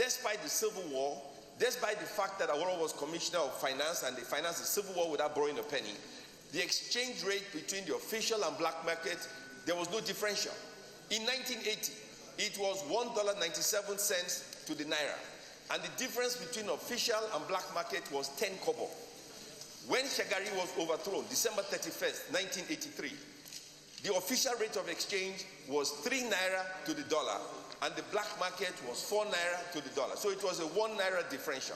despite the Civil War, despite the fact that Awolowo was Commissioner of Finance and they financed the Civil War without borrowing a penny, the exchange rate between the official and black market, there was no differential. In 1980, it was $1.97 to the naira, and the difference between official and black market was 10 kobo. When Shagari was overthrown, December 31st, 1983, the official rate of exchange was 3 naira to the dollar, and the black market was 4 naira to the dollar. So it was a 1 naira differential.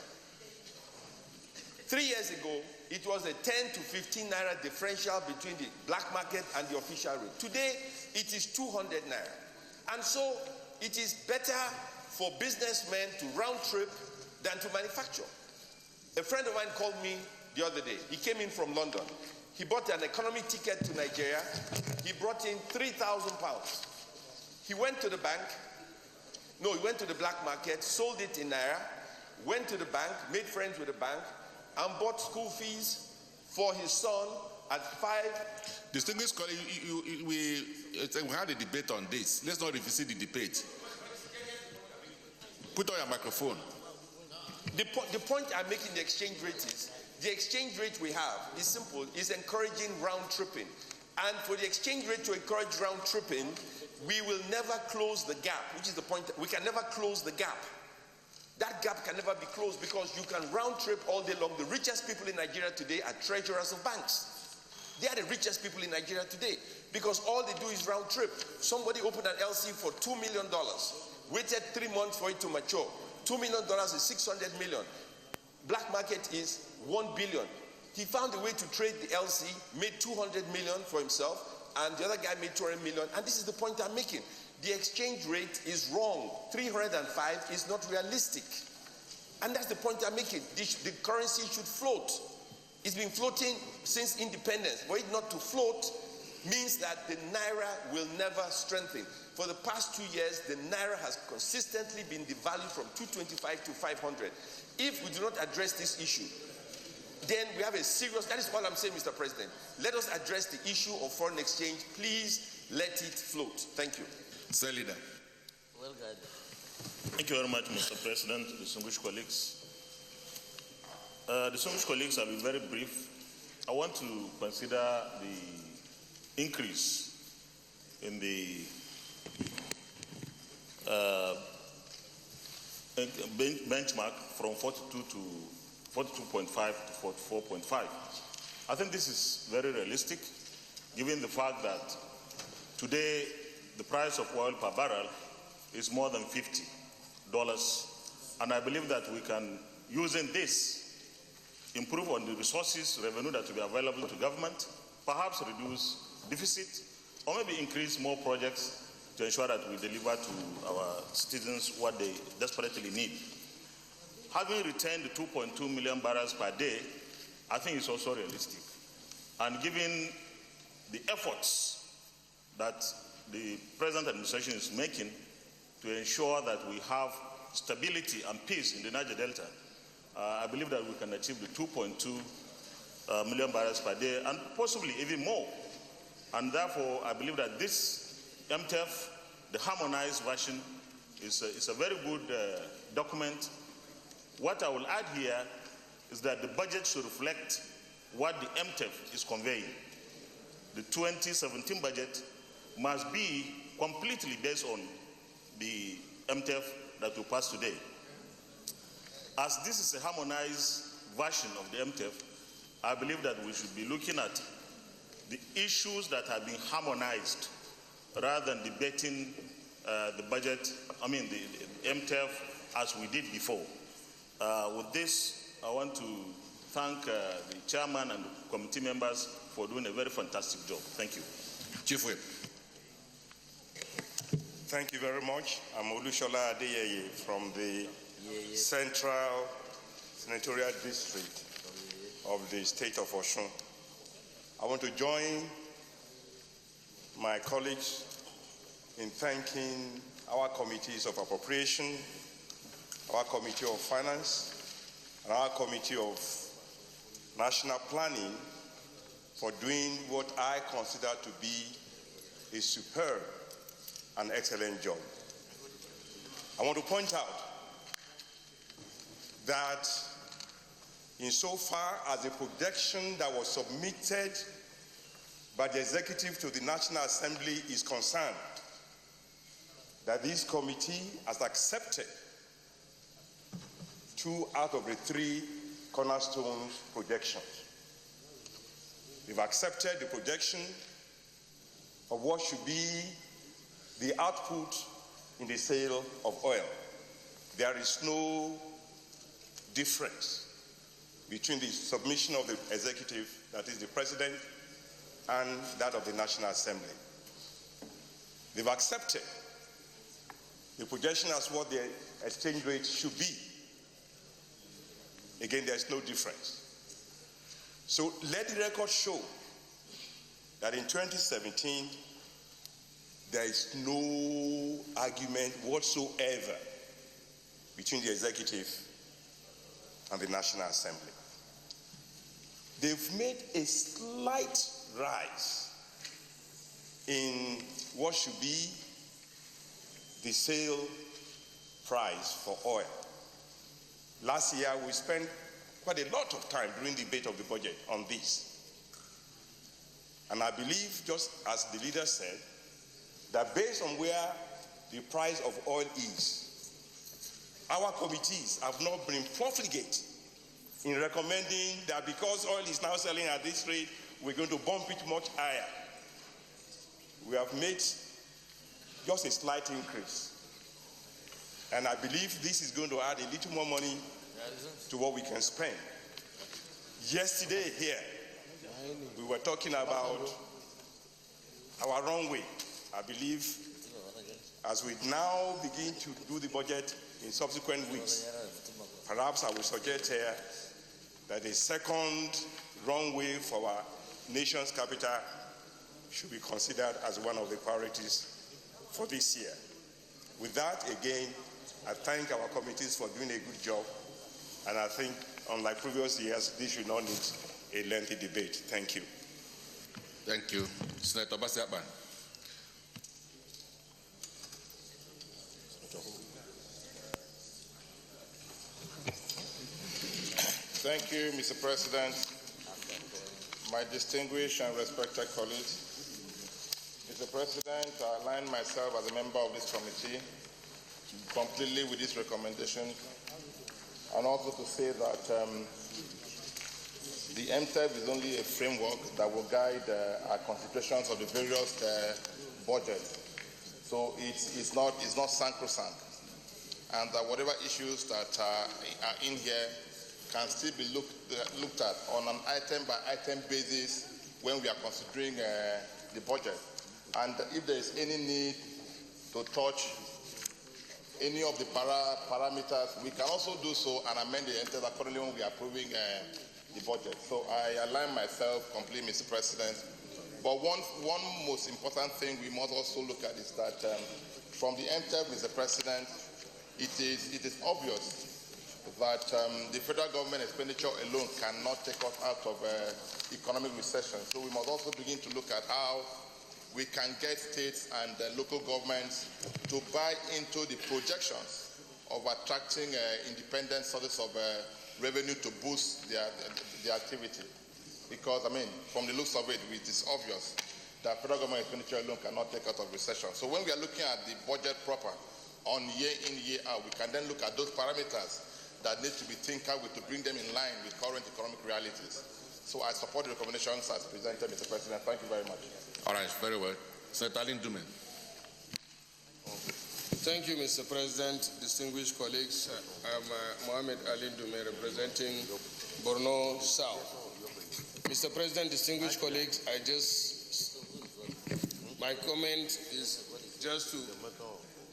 3 years ago, it was a 10 to 15 naira differential between the black market and the official rate. Today, it is 200 naira. And so it is better for businessmen to round trip than to manufacture. A friend of mine called me the other day. He came in from London. He bought an economy ticket to Nigeria. He brought in 3,000 pounds. He went to the bank. No, he went to the black market, sold it in naira, went to the bank, made friends with the bank, and bought school fees for his son at 5. Distinguished colleague, we had a debate on this. Let's not revisit the debate. Put on your microphone. The point I'm making the exchange rate is, the exchange rate we have is simple, is encouraging round tripping. And for the exchange rate to encourage round tripping, we will never close the gap, which is the point. We can never close the gap. That gap can never be closed because you can round trip all day long. The richest people in Nigeria today are treasurers of banks. They are the richest people in Nigeria today because all they do is round trip. Somebody opened an LC for $2 million, waited 3 months for it to mature. $2 million is 600 million. Black market is 1 billion. He found a way to trade the LC, made 200 million for himself, and the other guy made 200 million. And this is the point I'm making. The exchange rate is wrong. 305 is not realistic. And that's the point I'm making. The currency should float. It's been floating since independence. For it not to float means that the naira will never strengthen. For the past 2 years, the naira has consistently been devalued from 225 to 500. If we do not address this issue, then we have a serious, that is all I'm saying, Mr. President. Let us address the issue of foreign exchange. Please let it float. Thank you. Sir Leader. Well guided. Thank you very much, Mr. President, distinguished colleagues. Distinguished colleagues, I'll be very brief. I want to consider the increase in the benchmark from 42 to 42.5 to 44.5. I think this is very realistic, given the fact that today the price of oil per barrel is more than $50. And I believe that we can, using this, improve on the resources, revenue that will be available to government, perhaps reduce deficit, or maybe increase more projects to ensure that we deliver to our citizens what they desperately need. Having retained the 2.2 million barrels per day, I think it's also realistic. And given the efforts that the present administration is making to ensure that we have stability and peace in the Niger Delta, I believe that we can achieve the 2.2 million barrels per day and possibly even more. And therefore, I believe that this MTF, the harmonized version, is a very good document. What I will add here is that the budget should reflect what the MTF is conveying. The 2017 budget must be completely based on the MTF that we passed today. As this is a harmonized version of the MTF, I believe that we should be looking at the issues that have been harmonized rather than debating the budget, the MTF as we did before. With this, I want to thank the chairman and the committee members for doing a very fantastic job. Thank you. Chief Whip. Thank you very much. I'm Olushola Adeyeye from the Central Senatorial District of the state of Osun. I want to join my colleagues in thanking our committees of appropriation, our committee of finance, and our committee of national planning for doing what I consider to be a superb and excellent job. I want to point out that insofar as the projection that was submitted by the executive to the National Assembly is concerned, that this committee has accepted 2 out of the 3 cornerstone projections. They've accepted the projection of what should be the output in the sale of oil. There is no difference between the submission of the executive, that is the president, and that of the National Assembly. They've accepted the projection as what the exchange rate should be. Again, there's no difference. So let the record show that in 2017, there is no argument whatsoever between the executive and the National Assembly. They've made a slight rise in what should be the sale price for oil. Last year, we spent quite a lot of time during the debate of the budget on this. And I believe, just as the leader said, that based on where the price of oil is, our committees have not been profligate in recommending that because oil is now selling at this rate, we're going to bump it much higher. We have made just a slight increase. And I believe this is going to add a little more money to what we can spend. Yesterday here, we were talking about our runway. I believe as we now begin to do the budget in subsequent weeks, perhaps I will suggest here that a second runway for our nation's capital should be considered as one of the priorities for this year. With that, again, I thank our committees for doing a good job, and I think, unlike previous years, this should not need a lengthy debate. Thank you. Thank you. Senator Basiakban. Thank you, Mr. President. My distinguished and respected colleagues, Mr. President, I align myself as a member of this committee completely with this recommendation, and also to say that the MTEP is only a framework that will guide our considerations of the various budgets. So it's not sacrosanct, and that whatever issues that are in here can still be looked at on an item-by-item basis when we are considering the budget. And if there is any need to touch any of the parameters, we can also do so and amend the MTEP accordingly when we are approving the budget. So I align myself completely, Mr. President. But one most important thing we must also look at is that from the MTEP, Mr. President, it is obvious that the federal government expenditure alone cannot take us out of economic recession. So we must also begin to look at how we can get states and local governments to buy into the projections of attracting independent sources of revenue to boost their activity. Because, I mean, from the looks of it, it is obvious that federal government expenditure alone cannot take us out of recession. So when we are looking at the budget proper on year in, year out, we can then look at those parameters that need to be tinkered with to bring them in line with current economic realities. So I support the recommendations as presented, Mr. President. Thank you very much. All right, very well. Senator Alin Dume. Thank you, Mr. President, distinguished colleagues. I'm Mohamed Alin Dume, representing Borno South. Mr. President, distinguished colleagues, my comment is just to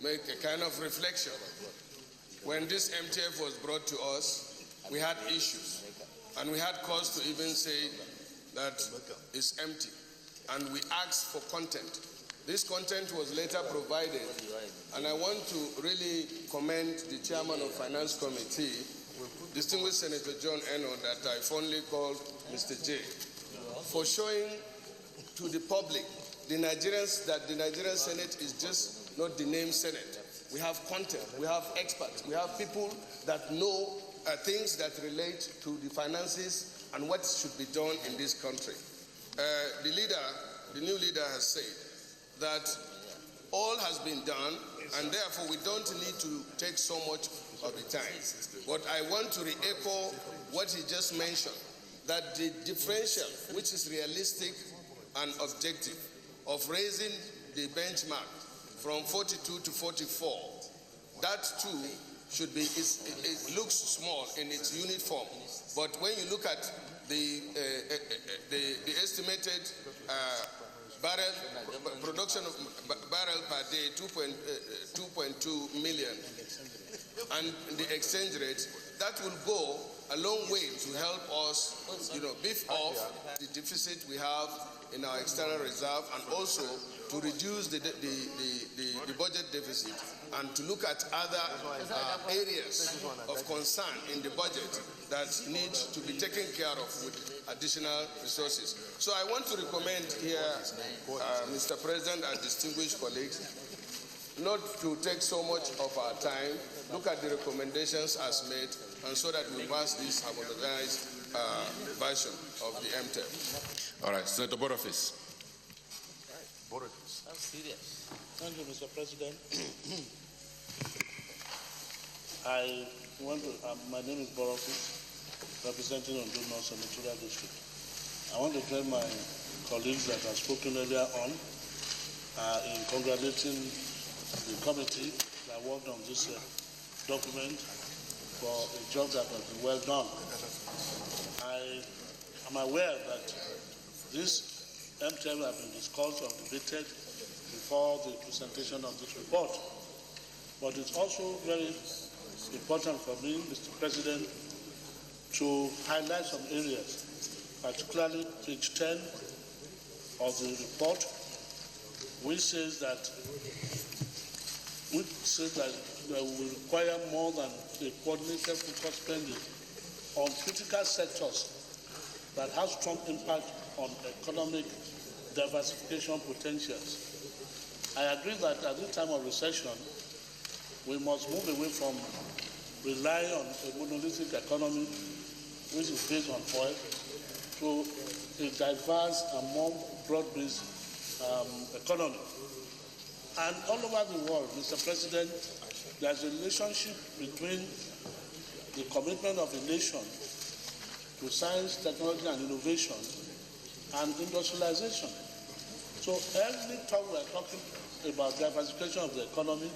make a kind of reflection. When this MTF was brought to us, we had issues, and we had cause to even say that it's empty, and we asked for content. This content was later provided, and I want to really commend the chairman of Finance Committee, distinguished Senator John Eno, that I fondly called Mr. J, for showing to the public that the Nigerian Senate is just not the name Senate. we have content, we have experts, we have people that know things that relate to the finances and what should be done in this country. The new leader has said that all has been done, and therefore we don't need to take so much of the time. But I want to re-echo what he just mentioned, that the differential, which is realistic and objective, of raising the benchmark from 42 to 44, that too should be, it looks small in its unit form. But when you look at the estimated production of barrel per day, 2.2 million, and the exchange rate, that will go a long way to help us, beef off the deficit we have in our external reserve, and also to reduce the budget deficit, and to look at other areas of concern in the budget that need to be taken care of with additional resources. So I want to recommend here, Mr. President and distinguished colleagues, not to take so much of our time, look at the recommendations as made, and so that we pass this harmonized version of the MTEP. All right, Senator Boniface. I'm serious. Thank you, Mr. President. I want to, my name is Boniface, representing Ondo North Senatorial District. I want to join my colleagues that have spoken earlier on in congratulating the committee that worked on this document for a job that has been well done. I am aware that this MTM has been discussed or debated before the presentation of this report. But it's also very important for me, Mr. President, to highlight some areas, particularly page 10 of the report, which says that we will require more than a coordinated focused spending on critical sectors that have strong impact on economic diversification potentials. I agree that at this time of recession, we must move away from relying on a monolithic economy, which is based on oil, to a diverse and more broad-based economy. And all over the world, Mr. President, there's a relationship between the commitment of a nation to science, technology, and innovation and industrialization. So every time we are talking about diversification of the economy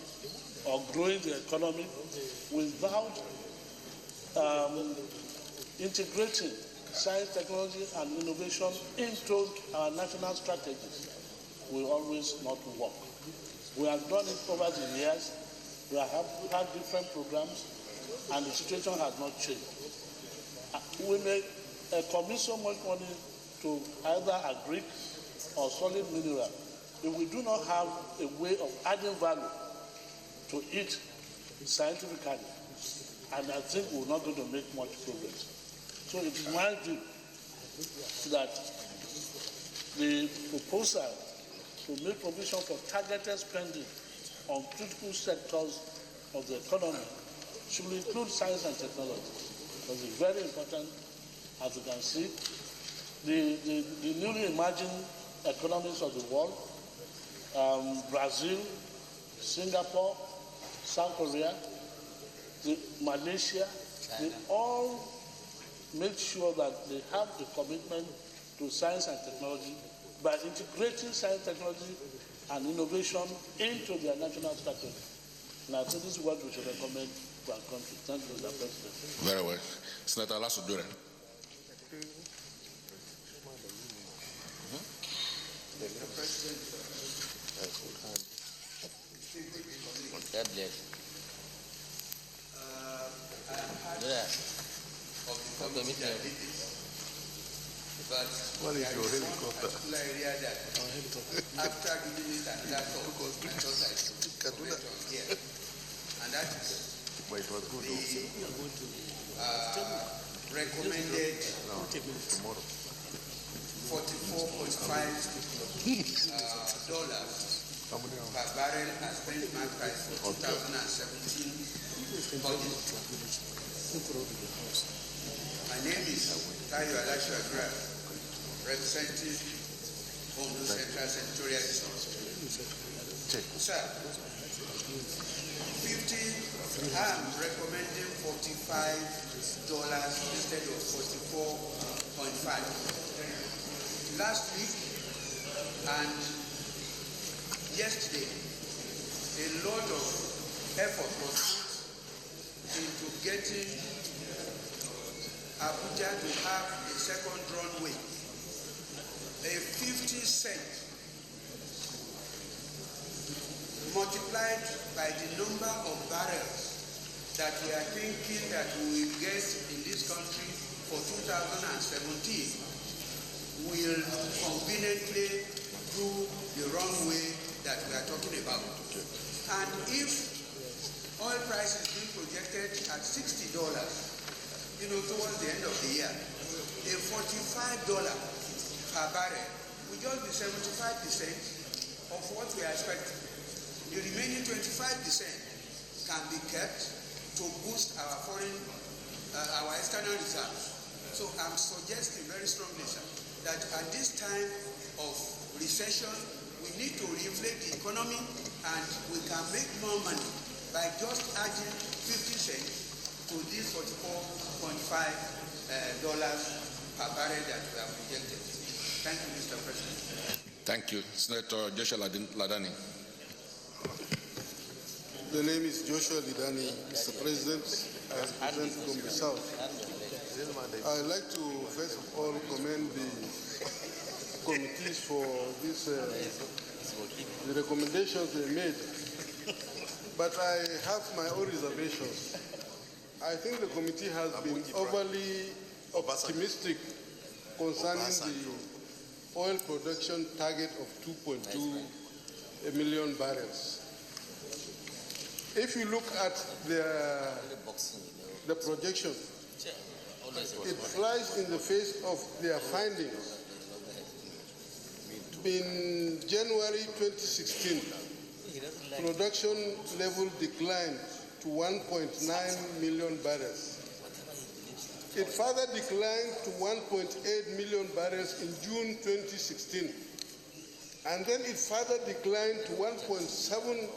or growing the economy without integrating science, technology, and innovation into our national strategies will always not work. We have done it over the years. We have had different programs, and the situation has not changed. We may commit so much money to either agri or solid mineral. If we do not have a way of adding value to it scientifically, and I think we're not going to make much progress. So it is my view that the proposal to make provision for targeted spending on critical sectors of the economy should include science and technology, because it's very important, as you can see. The newly emerging economies of the world, Brazil, Singapore, South Korea, Malaysia, they all make sure that they have the commitment to science and technology by integrating science, technology, and innovation into their national strategy. And I think this is what we should recommend to our country. Thank you, Mr. President. Very well. Senator Alasudure. God bless. But what is your helicopter? Area that after giving it another thought, I thought I should comment on here. And that is the recommended $44.5 per barrel as benchmark price for 2017 budget. My name is Tayo Alashu Agra, representing Ondo Central Senatorial District. Sir, I'm recommending $45 instead of 44.5. Last week and yesterday, a lot of effort was put into getting Abuja to have a second runway. A 50-cent multiplied by the number of barrels that we are thinking that we will get in this country for 2017 will conveniently do the runway that we are talking about. And if oil price is being projected at $60, towards the end of the year, a $45 per barrel will just be 75% of what we are expecting. The remaining 25% can be kept to boost our our external reserves. So I'm suggesting very strongly, sir, that at this time of recession, we need to reinflate the economy, and we can make more money by just adding 50 cents to this $44.5 per barrel that we have projected. Thank you, Mr. President. Thank you. Senator Joshua Ladani. The name is Joshua Lidani, Mr. President. I represent from the South. I'd like to first of all commend the committees for this, the recommendations they made. But I have my own reservations. I think the committee has been overly optimistic concerning the oil production target of 2.2 million barrels. If you look at the projection, it flies in the face of their findings. In January 2016, production level declined to 1.9 million barrels. It further declined to 1.8 million barrels in June 2016. And then it further declined to 1.7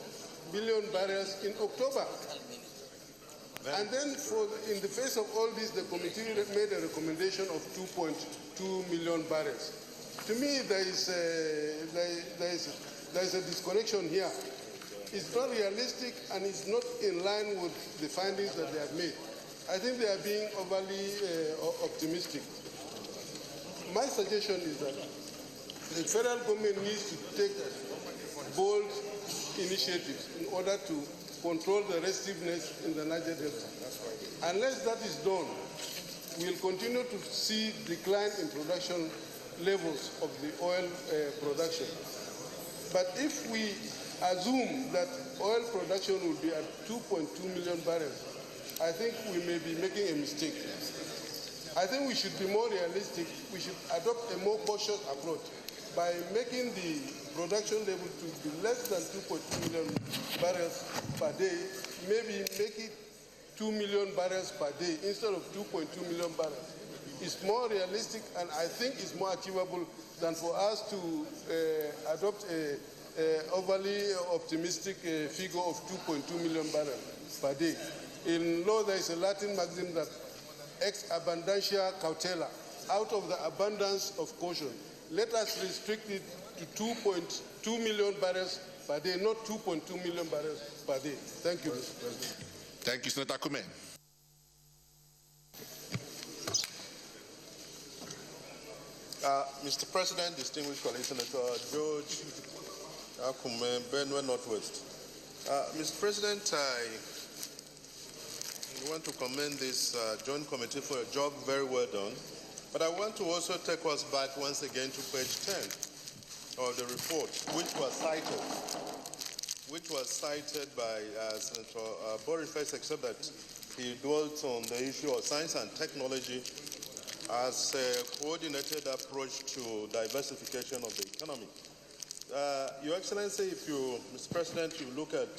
billion barrels in October. And then in the face of all this, the committee made a recommendation of 2.2 million barrels. To me, there is a disconnection here. It's not realistic and it's not in line with the findings that they have made. I think they are being overly optimistic. My suggestion is that the federal government needs to take bold initiatives in order to control the restiveness in the Niger Delta. Unless that is done, we will continue to see decline in production levels of the oil production. But if we assume that oil production will be at 2.2 million barrels, I think we may be making a mistake. I think we should be more realistic. We should adopt a more cautious approach by making the production level to be less than 2.2 million barrels per day, maybe make it 2 million barrels per day instead of 2.2 million barrels. It's more realistic, and I think it's more achievable than for us to adopt a overly optimistic figure of 2.2 million barrels per day. In law, there is a Latin maxim that ex abundantia cautela, out of the abundance of caution. Let us restrict it to 2.2 million barrels per day, not 2.2 million barrels per day. Thank you, Mr. President. Thank you, Senator Kume. Mr. President, distinguished colleague Senator George Akume, Benue Northwest. Mr. President, I want to commend this joint committee for a job very well done. But I want to also take us back once again to page 10 of the report, which was cited by Senator Boniface, except that he dwelt on the issue of science and technology as a coordinated approach to diversification of the economy. Your Excellency, if you, Mr. President, you look at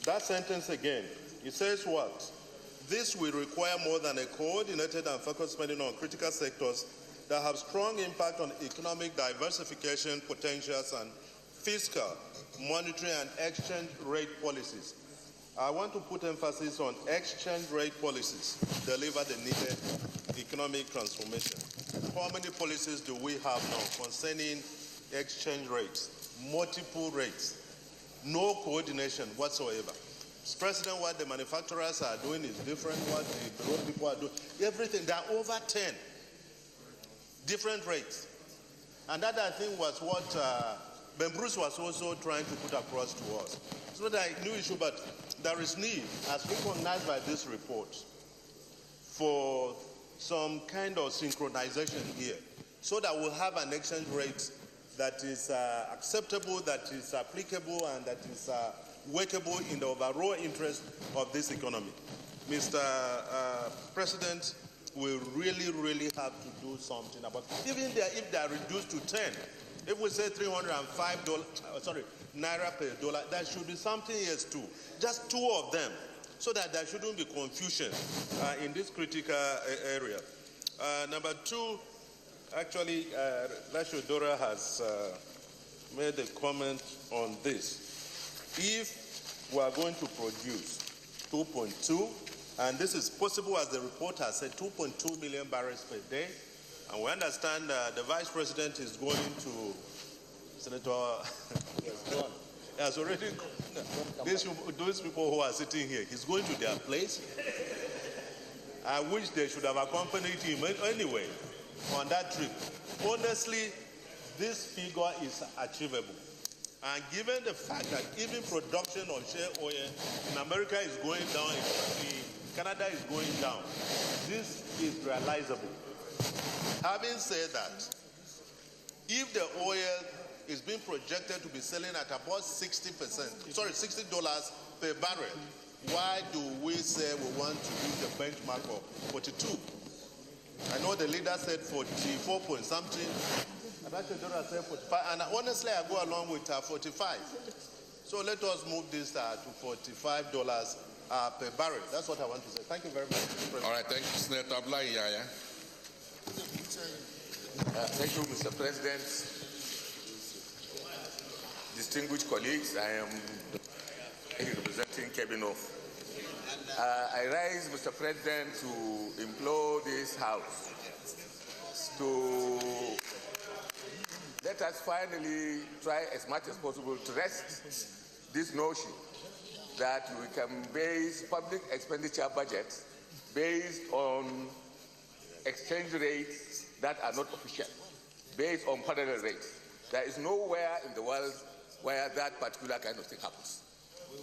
that sentence again, it says what? This will require more than a coordinated and focused spending on critical sectors that have strong impact on economic diversification potentials and fiscal, monetary, and exchange rate policies. I want to put emphasis on exchange rate policies to deliver the needed economic transformation. How many policies do we have now concerning exchange rates, multiple rates, no coordination whatsoever? Mr. President, what the manufacturers are doing is different, what the road people are doing, everything. There are over 10 different rates. And that, I think, was what Ben Bruce was also trying to put across to us. It's not a new issue, but there is need, as recognized by this report, for some kind of synchronization here, so that we'll have an exchange rate that is acceptable, that is applicable, and that is workable in the overall interest of this economy. Mr. President, we really have to do something about it. Even if they are reduced to 10, if we say $305, naira per dollar, there should be something else too. Just two of them, so that there shouldn't be confusion in this critical area. Number two, actually, Rashidora has made a comment on this. If we are going to produce 2.2, and this is possible, as the report has said, 2.2 million barrels per day, and we understand the Vice President is going to, Senator has already, those people who are sitting here, he's going to their place. I wish they should have accompanied him anyway on that trip. Honestly, this figure is achievable. And given the fact that even production of shale oil in America is going down, in Canada is going down, this is realizable. Having said that, if the oil is being projected to be selling at about $60 per barrel, why do we say we want to use the benchmark of 42? I know the leader said 44 point something, and Rashidora said 45, and honestly I go along with 45. So let us move this to $45 per barrel. That's what I want to say. Thank you very much, Mr. President. All right, thank you, Senator Abdullahi Yaya. Thank you, Mr. President. Distinguished colleagues, I am representing Kebino. I rise, Mr. President, to implore this House to let us finally try as much as possible to rest this notion that we can base public expenditure budgets based on exchange rates that are not official, based on parallel rates. There is nowhere in the world where that particular kind of thing happens.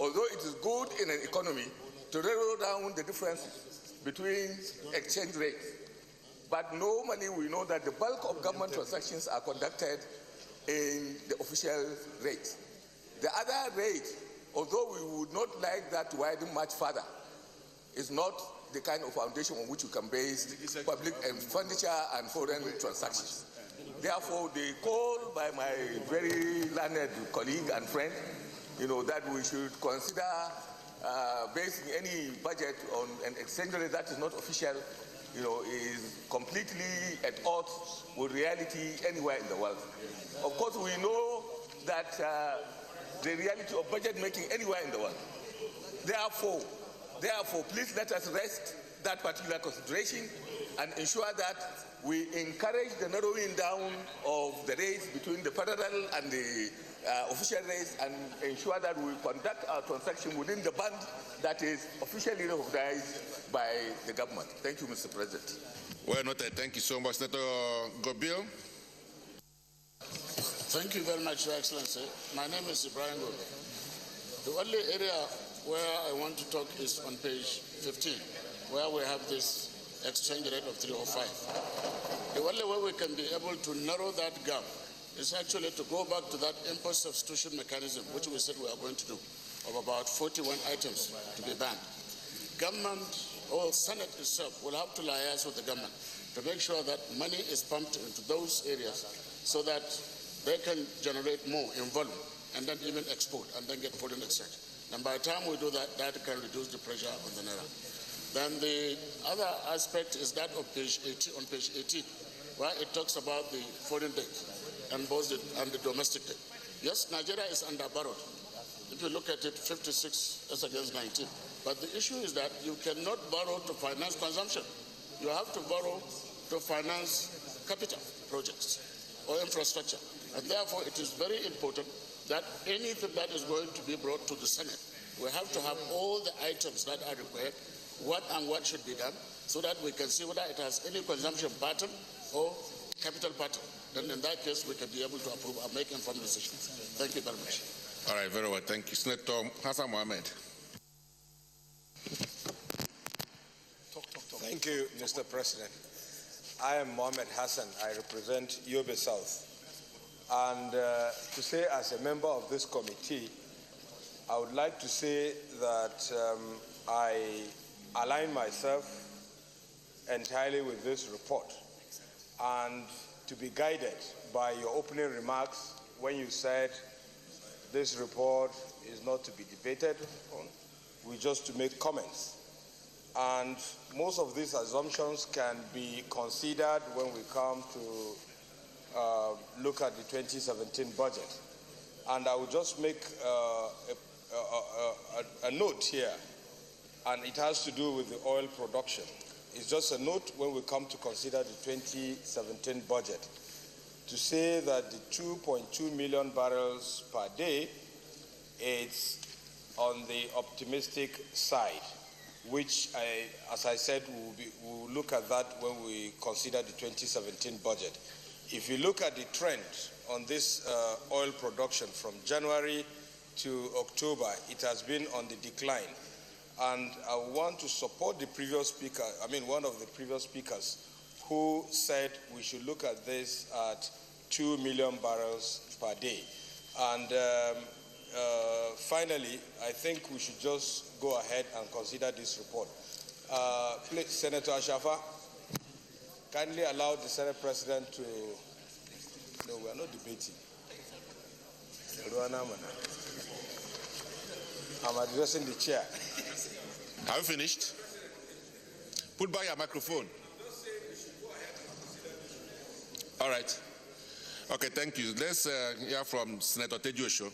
Although it is good in an economy to narrow down the difference between exchange rates, but normally we know that the bulk of government transactions are conducted in the official rate. The other rate, although we would not like that to widen much further, is not the kind of foundation on which we can base public expenditure and foreign transactions. Therefore, the call by my very learned colleague and friend, that we should consider basing any budget on an exchange rate that is not official, is completely at odds with reality anywhere in the world. Of course, we know that the reality of budget making anywhere in the world. Therefore, please let us rest that particular consideration and ensure that we encourage the narrowing down of the rates between the parallel and the official rates, and ensure that we conduct our transaction within the band that is officially recognized by the government. Thank you, Mr. President. Well noted. Thank you so much, Senator Gobil. Thank you very much, Your Excellency. My name is Ibrahim Gobil. The only area where I want to talk is on page 15, where we have this exchange rate of 305. The only way we can be able to narrow that gap is actually to go back to that import substitution mechanism, which we said we are going to do, of about 41 items to be banned. Government or Senate itself will have to liaise with the government to make sure that money is pumped into those areas so that they can generate more in volume and then even export and then get foreign exchange. And by the time we do that, that can reduce the pressure on the naira. Then the other aspect is that of page 18, on page 18, where it talks about the foreign debt and both and the domestic debt. Yes, Nigeria is under-borrowed. If you look at it, 56 as against 19. But the issue is that you cannot borrow to finance consumption. You have to borrow to finance capital projects or infrastructure. And therefore, it is very important that anything that is going to be brought to the Senate, we have to have all the items that are required, what should be done, so that we can see whether it has any consumption pattern or capital pattern. Then in that case, we can be able to approve and make informed decisions. Thank you very much. All right, very well. Thank you. Senator Hassan Mohammed. Thank you, Mr. President. I am Mohammed Hassan. I represent Yobe South. And to say as a member of this committee, I would like to say that I align myself entirely with this report, and to be guided by your opening remarks when you said this report is not to be debated on, we just to make comments. And most of these assumptions can be considered when we come to look at the 2017 budget. And I will just make a note here, and it has to do with the oil production. It's just a note when we come to consider the 2017 budget, to say that the 2.2 million barrels per day is on the optimistic side, which, as I said, we'll look at that when we consider the 2017 budget. If you look at the trend on this oil production from January to October, it has been on the decline. And I want to support the previous speaker, one of the previous speakers, who said we should look at this at 2 million barrels per day. And finally, I think we should just go ahead and consider this report. Please, Senator Ashafa, kindly allow the Senate President to... No, we are not debating. I'm addressing the chair. Have you finished? Put by your microphone. All right. Okay, thank you. Let's hear from Senator Tejuosho.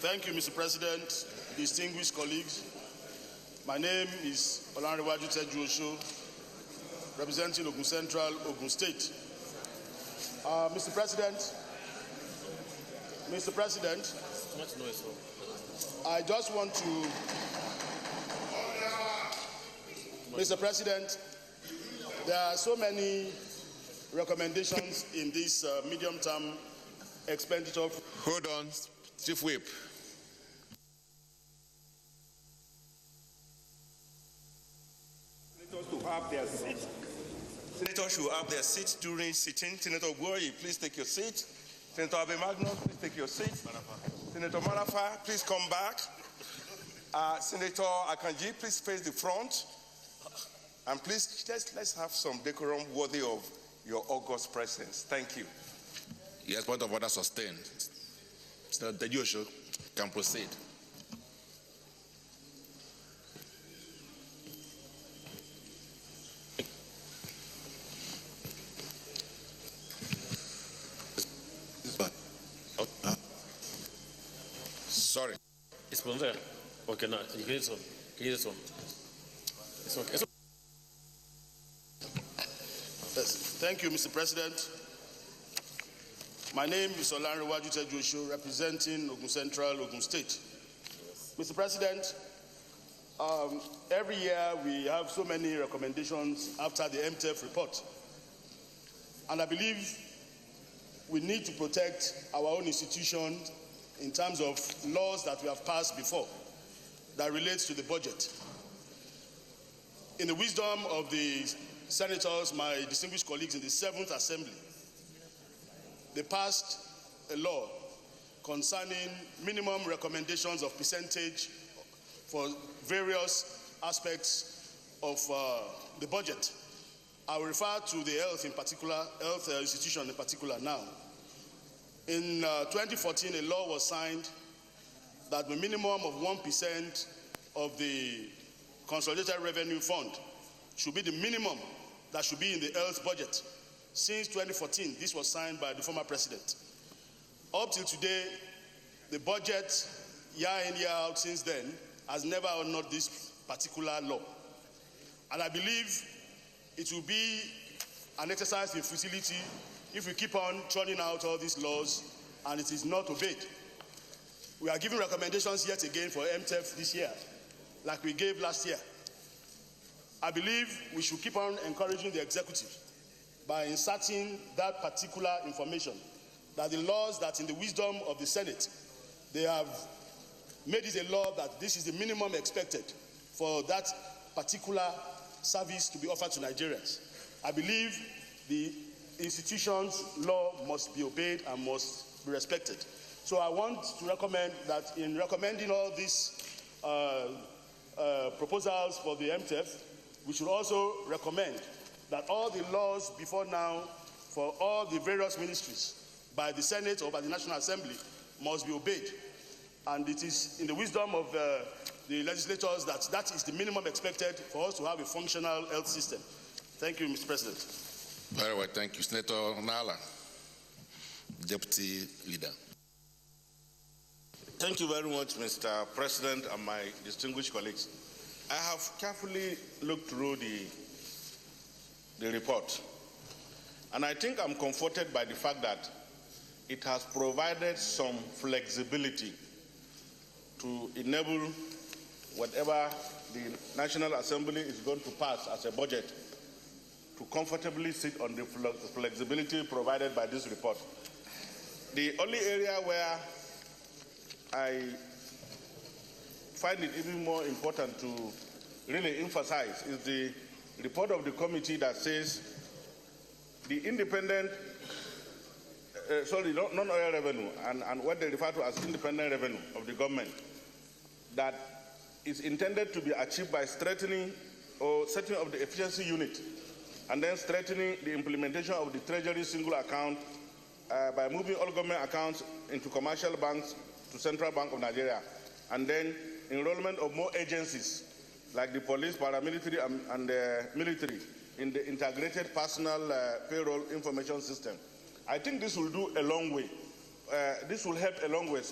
Thank you, Mr. President, distinguished colleagues. My name is Olanrewaju Tejuosho, representing Ogun Central, Ogun State. Mr. President, I just want to, Mr. President, there are so many recommendations in this medium-term expenditure. Hold on, Chief Whip. To have their seat. Senators should have their seats during sitting. Senator Gori, please take your seat. Senator Abemagno, please take your seat. Senator Marafa, please come back. Senator Akanji, please face the front. And please, let's have some decorum worthy of your august presence. Thank you. Yes, point of order sustained. Senator Tejuosho can proceed. Sorry. It's from there. Okay, now you get this one. You get this one. It's okay. Yes. Thank you, Mr. President. My name is Olanrewaju Tejuosho, representing Ogun Central, Ogun State. Mr. President, every year we have so many recommendations after the MTF report. And I believe we need to protect our own institutions in terms of laws that we have passed before that relates to the budget. In the wisdom of the senators, my distinguished colleagues in the 7th Assembly, they passed a law concerning minimum recommendations of percentage for various aspects of the budget. I will refer to the health in particular, health institution in particular now. In 2014, a law was signed that the minimum of 1% of the consolidated revenue fund should be the minimum that should be in the health budget. Since 2014, this was signed by the former president. Up till today, the budget, year in, year out since then, has never honored this particular law. And I believe it will be an exercise in futility if we keep on churning out all these laws and it is not obeyed. We are giving recommendations yet again for MTF this year, like we gave last year. I believe we should keep on encouraging the executive by inserting that particular information, that the laws that in the wisdom of the Senate, they have made it a law that this is the minimum expected for that particular service to be offered to Nigerians. I believe the institution's law must be obeyed and must be respected. So I want to recommend that in recommending all these proposals for the MTF, we should also recommend that all the laws before now for all the various ministries by the Senate or by the National Assembly must be obeyed. And it is in the wisdom of the legislators that that is the minimum expected for us to have a functional health system. Thank you, Mr. President. Very well, thank you. Senator Nala, Deputy Leader. Thank you very much, Mr. President and my distinguished colleagues. I have carefully looked through the report, and I think I'm comforted by the fact that it has provided some flexibility to enable whatever the National Assembly is going to pass as a budget to comfortably sit on the flexibility provided by this report. The only area where I find it even more important to really emphasize is the report of the committee that says the independent, non-oil revenue and what they refer to as independent revenue of the government that is intended to be achieved by strengthening or setting up the efficiency unit and then strengthening the implementation of the Treasury single account by moving all government accounts into commercial banks to Central Bank of Nigeria, and then enrollment of more agencies like the police, paramilitary, and military in the integrated personal payroll information system. I think this will do a long way. This will help a long way,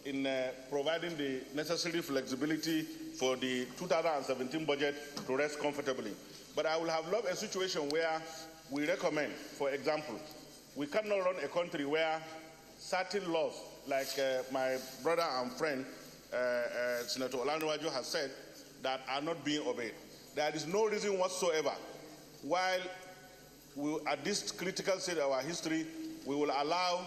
in providing the necessary flexibility for the 2017 budget to rest comfortably. But I will have loved a situation where we recommend, for example, we cannot run a country where certain laws, like my brother and friend, Senator Olanwaju has said, that are not being obeyed. There is no reason whatsoever while we, at this critical stage of our history, we will allow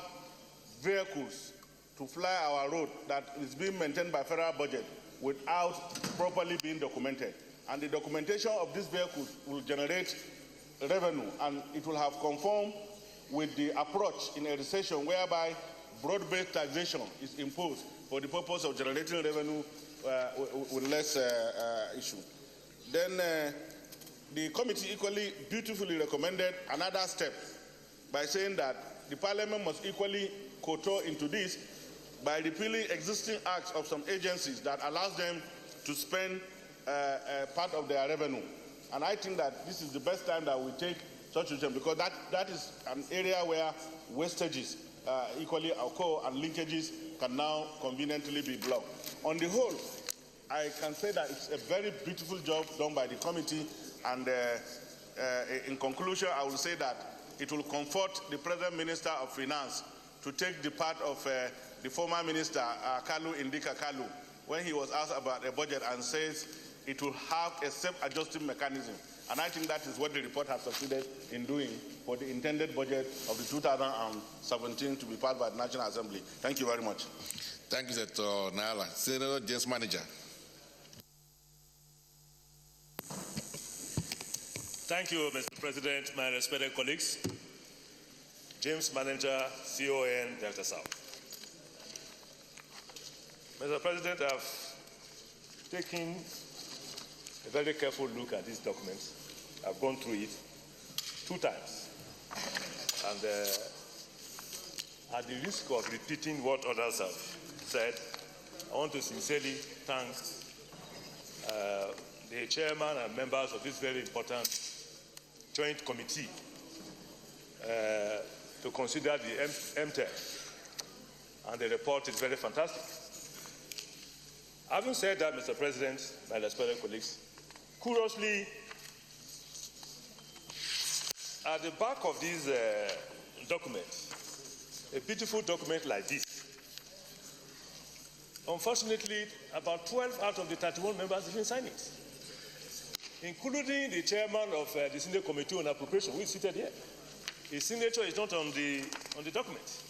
vehicles to fly our road that is being maintained by federal budget without properly being documented. And the documentation of these vehicles will generate revenue, and it will have conformed with the approach in a recession whereby broad-based taxation is imposed for the purpose of generating revenue with less issue. Then the committee equally beautifully recommended another step by saying that the Parliament must equally kowtow into this by repealing existing acts of some agencies that allows them to spend part of their revenue. And I think that this is the best time that we take such a because that is an area where wastages equally occur and linkages can now conveniently be blocked. On the whole, I can say that it's a very beautiful job done by the committee, and in conclusion, I will say that it will comfort the present Minister of Finance to take the part of the former Minister, Kalu Indika Kalu, when he was asked about a budget and says it will have a self-adjusting mechanism. And I think that is what the report has succeeded in doing for the intended budget of the 2017 to be passed by the National Assembly. Thank you very much. Thank you, Senator Nala. Senator James Manager. Thank you, Mr. President, my respected colleagues. James Manager, CON, Delta South. Mr. President, I've taken a very careful look at these documents. I've gone through it. 2 times. And at the risk of repeating what others have said, I want to sincerely thank the chairman and members of this very important joint committee to consider the MTEC, and the report is very fantastic. Having said that, Mr. President, my respected colleagues, curiously, at the back of this document, a beautiful document like this, unfortunately, about 12 out of the 31 members didn't sign it, including the chairman of the Senate Committee on Appropriation, who is seated here. His signature is not on the document.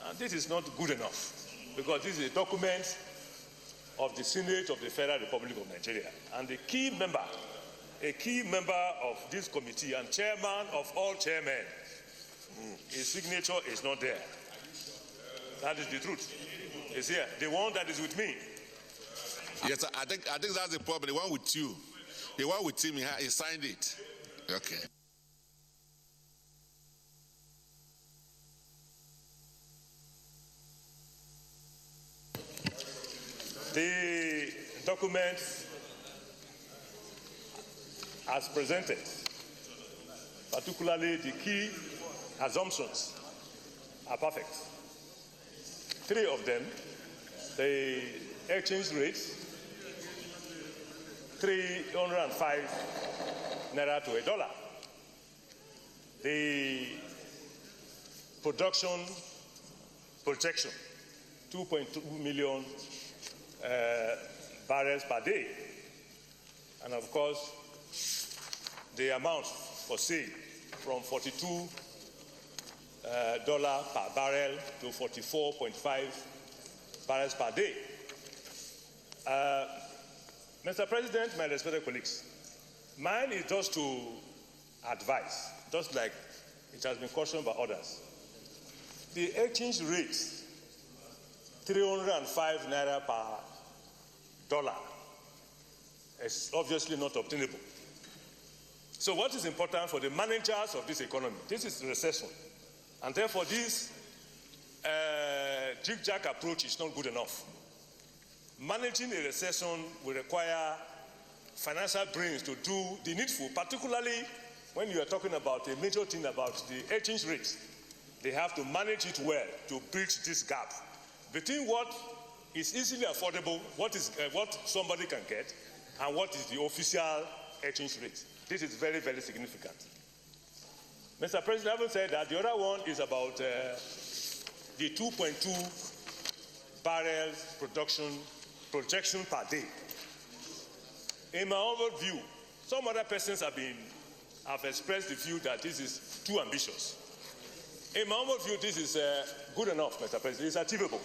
And this is not good enough, because this is a document of the Senate of the Federal Republic of Nigeria. And a key member of this committee and chairman of all chairmen, his signature is not there. That is the truth. It's here. The one that is with me. Yes, I think that's the problem. The one with you. The one with him, he signed it. Okay. The document as presented, particularly the key assumptions, are perfect. 3 of them, the exchange rate, 305 naira to $1. The production projection, 2.2 million barrels per day. And of course, the amount for sale from $42 per barrel to 44.5 barrels per day. Mr. President, my respected colleagues, mine is just to advise, just like it has been cautioned by others. The exchange rate, 305 naira per dollar, is obviously not obtainable. So what is important for the managers of this economy? This is recession. And therefore this jig-jag approach is not good enough. Managing a recession will require financial brains to do the needful, particularly when you are talking about a major thing about the exchange rate. They have to manage it well to bridge this gap between what is easily affordable, what somebody can get, and what is the official exchange rate. This is very, very significant. Mr. President, having said that, the other one is about the 2.2 barrels projection per day. In my own view, some other persons have expressed the view that this is too ambitious. In my own view, this is good enough, Mr. President. It's achievable.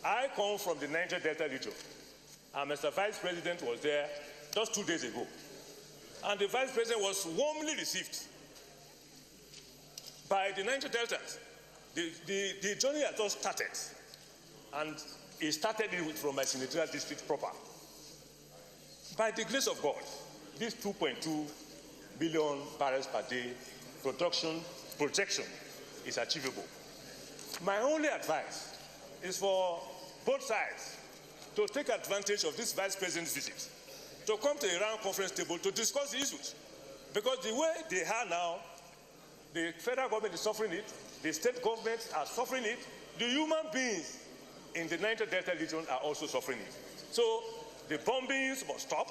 I come from the Niger Delta region, and Mr. Vice President was there just 2 days ago. And the Vice President was warmly received by the Niger Deltans. The journey has just started, and it started from my senatorial district proper. By the grace of God, this 2.2 billion barrels per day projection is achievable. My only advice is for both sides to take advantage of this Vice President's visit, to come to a round conference table to discuss the issues. Because the way they are now, the federal government is suffering it, the state governments are suffering it, the human beings in the Niger Delta region are also suffering it. So the bombings must stop,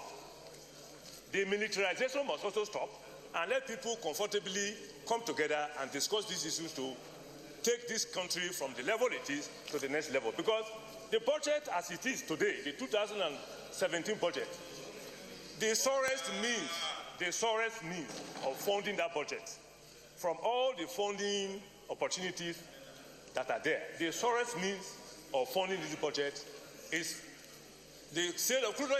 the militarization must also stop, and let people comfortably come together and discuss these issues to take this country from the level it is to the next level. Because the budget as it is today, the 2017 budget, the sorest means of funding that budget, from all the funding opportunities that are there, the sorest means of funding this budget is the sale of crude oil.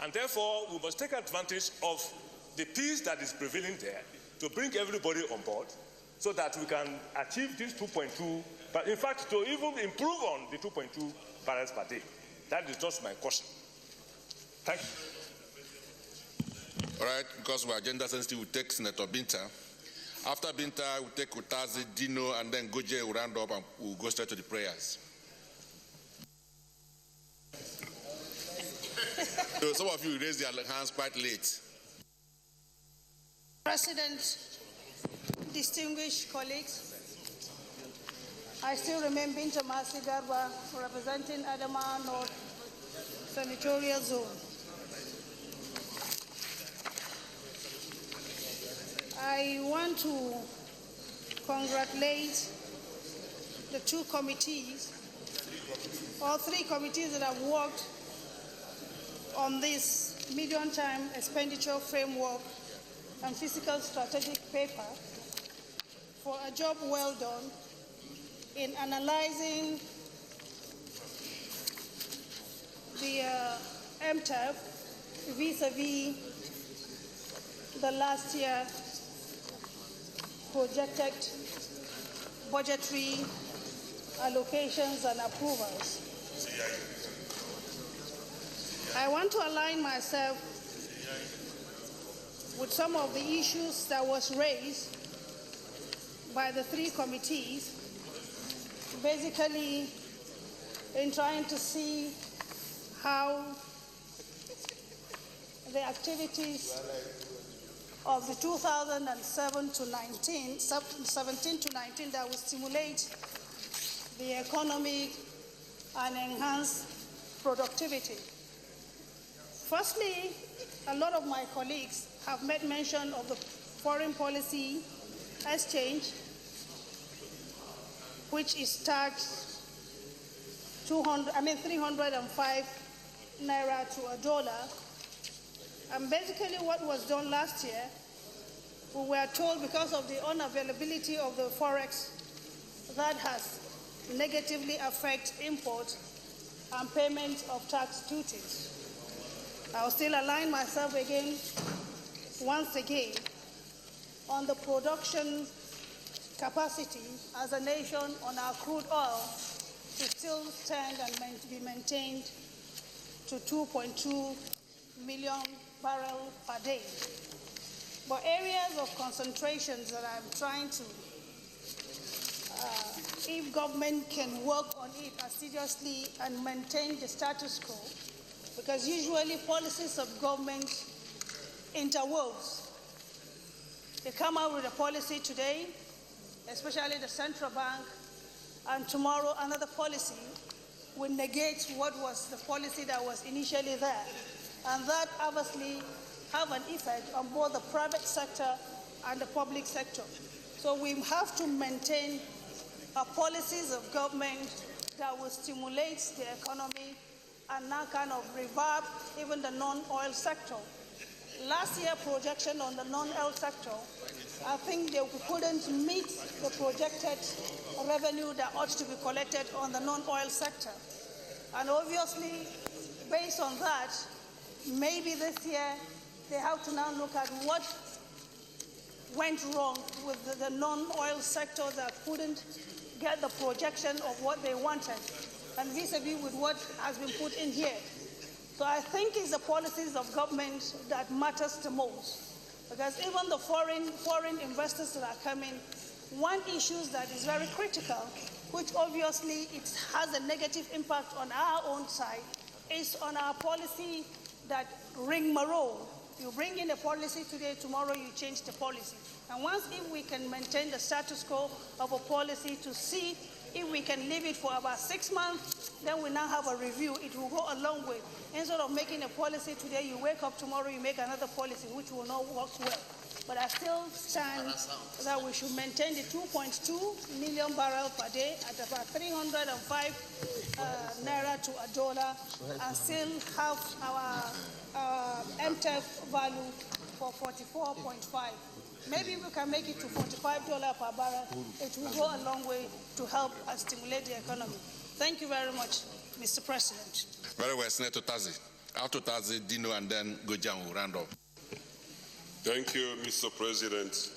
And therefore, we must take advantage of the peace that is prevailing there to bring everybody on board so that we can achieve this 2.2, but in fact, to even improve on the 2.2 barrels per day. That is just my caution. Thank you. All right, because we're agenda sensitive, we take Senator Binta. After Binta, we'll take Utazi, Dino, and then Goje will round up and we'll go straight to the prayers. So some of you raised their hands quite late. President, distinguished colleagues, I still remain Binta Masi Garba, representing Adama North Senatorial Zone. I want to congratulate the two committees, all three committees that have worked on this medium-term expenditure framework and fiscal strategic paper for a job well done in analyzing the MTEF vis-a-vis the last year projected budgetary allocations and approvals. I want to align myself with some of the issues that was raised by the three committees, basically in trying to see how the activities of the 2017 to 19 that will stimulate the economy and enhance productivity. Firstly, a lot of my colleagues have made mention of the foreign policy exchange, which is taxed 305 naira to $1. And basically what was done last year, we were told because of the unavailability of the forex, that has negatively affected import and payment of tax duties. I'll still align myself again, once again, on the production capacity as a nation on our crude oil to still stand and be maintained to 2.2 million barrels per day. But areas of concentrations that I'm trying to, if government can work on it assiduously and maintain the status quo, because usually policies of government interwove. They come out with a policy today, especially the central bank, and tomorrow another policy will negate what was the policy that was initially there. And that obviously have an effect on both the private sector and the public sector. So we have to maintain policies of government that will stimulate the economy and now kind of revive even the non-oil sector. Last year projection on the non-oil sector, I think they couldn't meet the projected revenue that ought to be collected on the non-oil sector. And obviously, based on that, maybe this year they have to now look at what went wrong with the non-oil sector that couldn't get the projection of what they wanted, and vis-a-vis with what has been put in here. So I think it's the policies of government that matters the most. Because even the foreign investors that are coming, one issue that is very critical, which obviously it has a negative impact on our own side, is on our policy that rigmarole. You bring in a policy today, tomorrow you change the policy. And once if we can maintain the status quo of a policy to see if we can leave it for about 6 months, then we now have a review. It will go a long way. Instead of making a policy today, you wake up tomorrow, you make another policy, which will not work well. But I still stand that we should maintain the 2.2 million barrels per day at about 305 naira to $1, and still have our MTEF value for 44.5. Maybe we can make it to $45 per barrel. It will go a long way to help and stimulate the economy. Thank you very much, Mr. President. Very well, Senator Tazi. After Tazi, Dino, and then Gojan will round up. Thank you, Mr. President.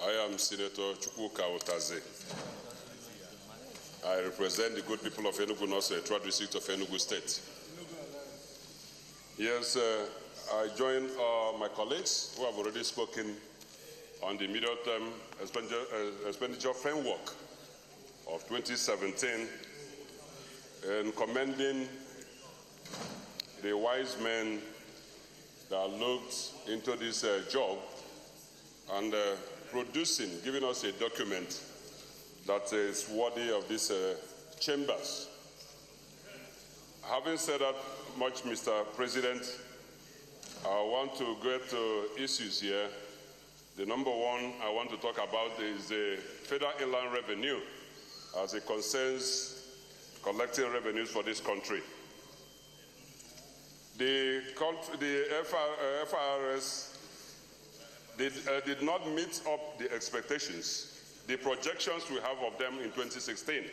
I am Senator Chukwuka Otaze. I represent the good people of Enugu North Central District of Enugu State. Yes, I join my colleagues who have already spoken on the medium-term expenditure framework of 2017 and commending the wise men that looked into this job and giving us a document that is worthy of these chambers. Having said that much, Mr. President, I want to get to issues here. The number one I want to talk about is the federal inland revenue as it concerns collecting revenues for this country. The FRS did not meet up the expectations, the projections we have of them in 2016.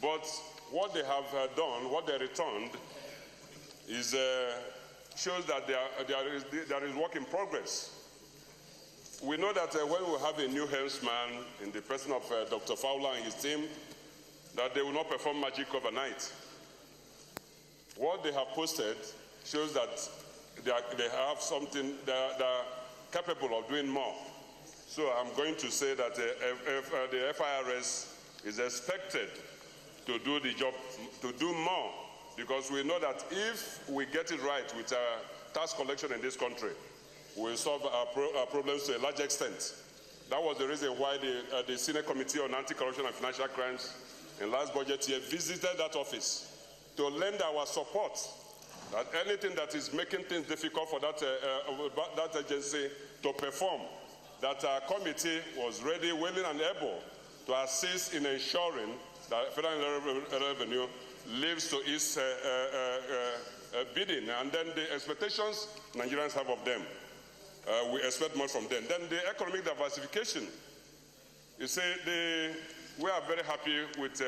But what they have done, what they returned, is shows that there is work in progress. We know that when we have a new helmsman in the person of Dr. Fowler and his team, that they will not perform magic overnight. What they have posted shows that they have something, they are capable of doing more. So I'm going to say that the FIRS is expected to do the job, to do more, because we know that if we get it right with tax collection in this country, we'll solve our problems to a large extent. That was the reason why the Senate Committee on Anti-Corruption and Financial Crimes in last budget year visited that office to lend our support, that anything that is making things difficult for that agency to perform, that our committee was ready, willing and able to assist in ensuring that federal revenue lives to its bidding, and then the expectations Nigerians have of them. We expect more from them. Then the economic diversification. You see, we are very happy with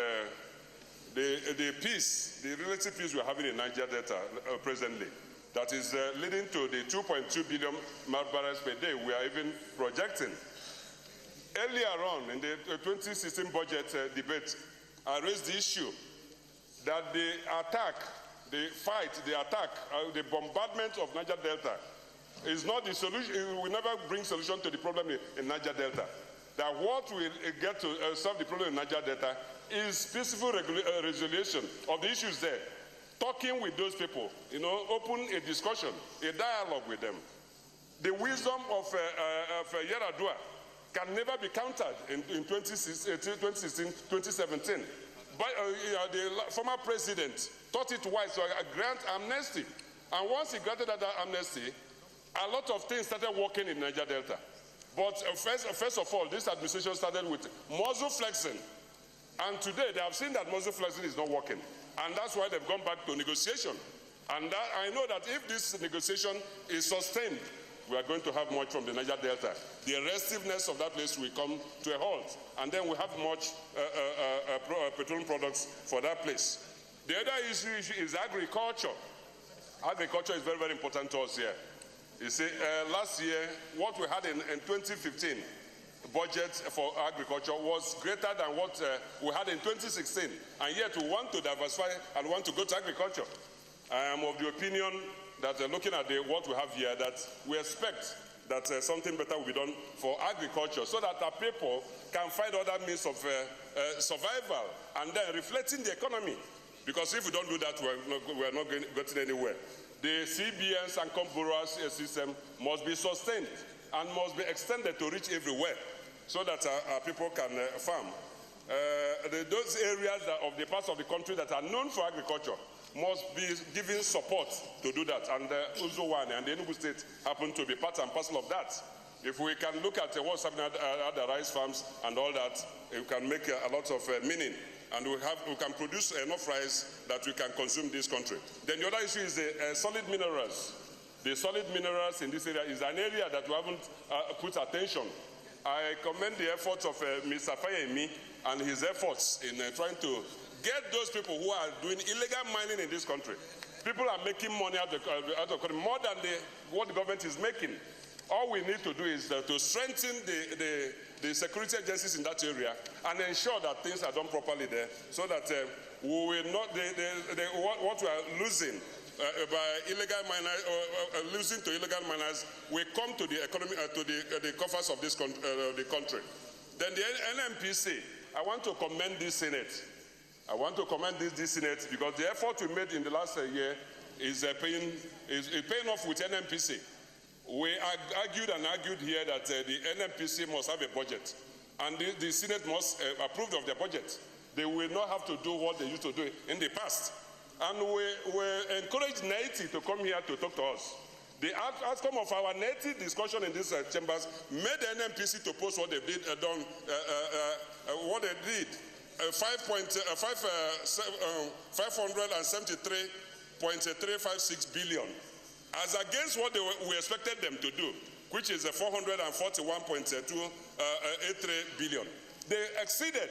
the peace, the relative peace we're having in Niger Delta presently. That is leading to the 2.2 billion barrels per day we are even projecting. Earlier on in the 2016 budget debate, I raised the issue that the attack, the fight, the attack, the bombardment of Niger Delta is not the solution. It will never bring solution to the problem in Niger Delta. That what will get to solve the problem in Niger Delta is peaceful resolution of the issues there. Talking with those people, open a discussion, a dialogue with them. The wisdom of Yaradua can never be countered in 2016, 2017. But the former president thought it wise to grant amnesty. And once he granted that amnesty, a lot of things started working in Niger Delta. But first of all, this administration started with muzzle flexing. And today, they have seen that muzzle flexing is not working. And that's why they've gone back to negotiation. And I know that if this negotiation is sustained, we are going to have much from the Niger Delta. The restiveness of that place will come to a halt. And then we have much petroleum products for that place. The other issue is agriculture. Agriculture is very, very important to us here. You see, last year, what we had in 2015 budget for agriculture was greater than what we had in 2016. And yet we want to diversify and want to go to agriculture. I am of the opinion that looking at what we have here, that we expect that something better will be done for agriculture so that our people can find other means of survival and then reflecting the economy. Because if we don't do that, we're not getting anywhere. The CBN Sancom borrowers system must be sustained and must be extended to reach everywhere so that our people can farm. Those areas of the parts of the country that are known for agriculture must be given support to do that. And Uzuwani and the Enugu State happen to be part and parcel of that. If we can look at what's happening at the rice farms and all that, it can make a lot of meaning. And we can produce enough rice that we can consume this country. Then the other issue is the solid minerals. The solid minerals in this area is an area that we haven't put attention. I commend the efforts of Mr. Fayemi and his efforts in trying to get those people who are doing illegal mining in this country. People are making money out of the country more than what the government is making. All we need to do is to strengthen the security agencies in that area and ensure that things are done properly there so that we will not, what we are losing illegal miners or losing to illegal miners will come to the economy, to the coffers of this the country. Then the NMPC, I want to commend this Senate. I want to commend this Senate because the effort we made in the last year is paying off with NMPC. We argued here that the NMPC must have a budget, and the Senate must approve of their budget. They will not have to do what they used to do in the past. And we encourage NTA to come here to talk to us. The outcome of our NTA discussion in these chambers made the NMPC to post what they did, what they did. 573.356 billion, as against what we expected them to do, which is 441.283 billion. They exceeded.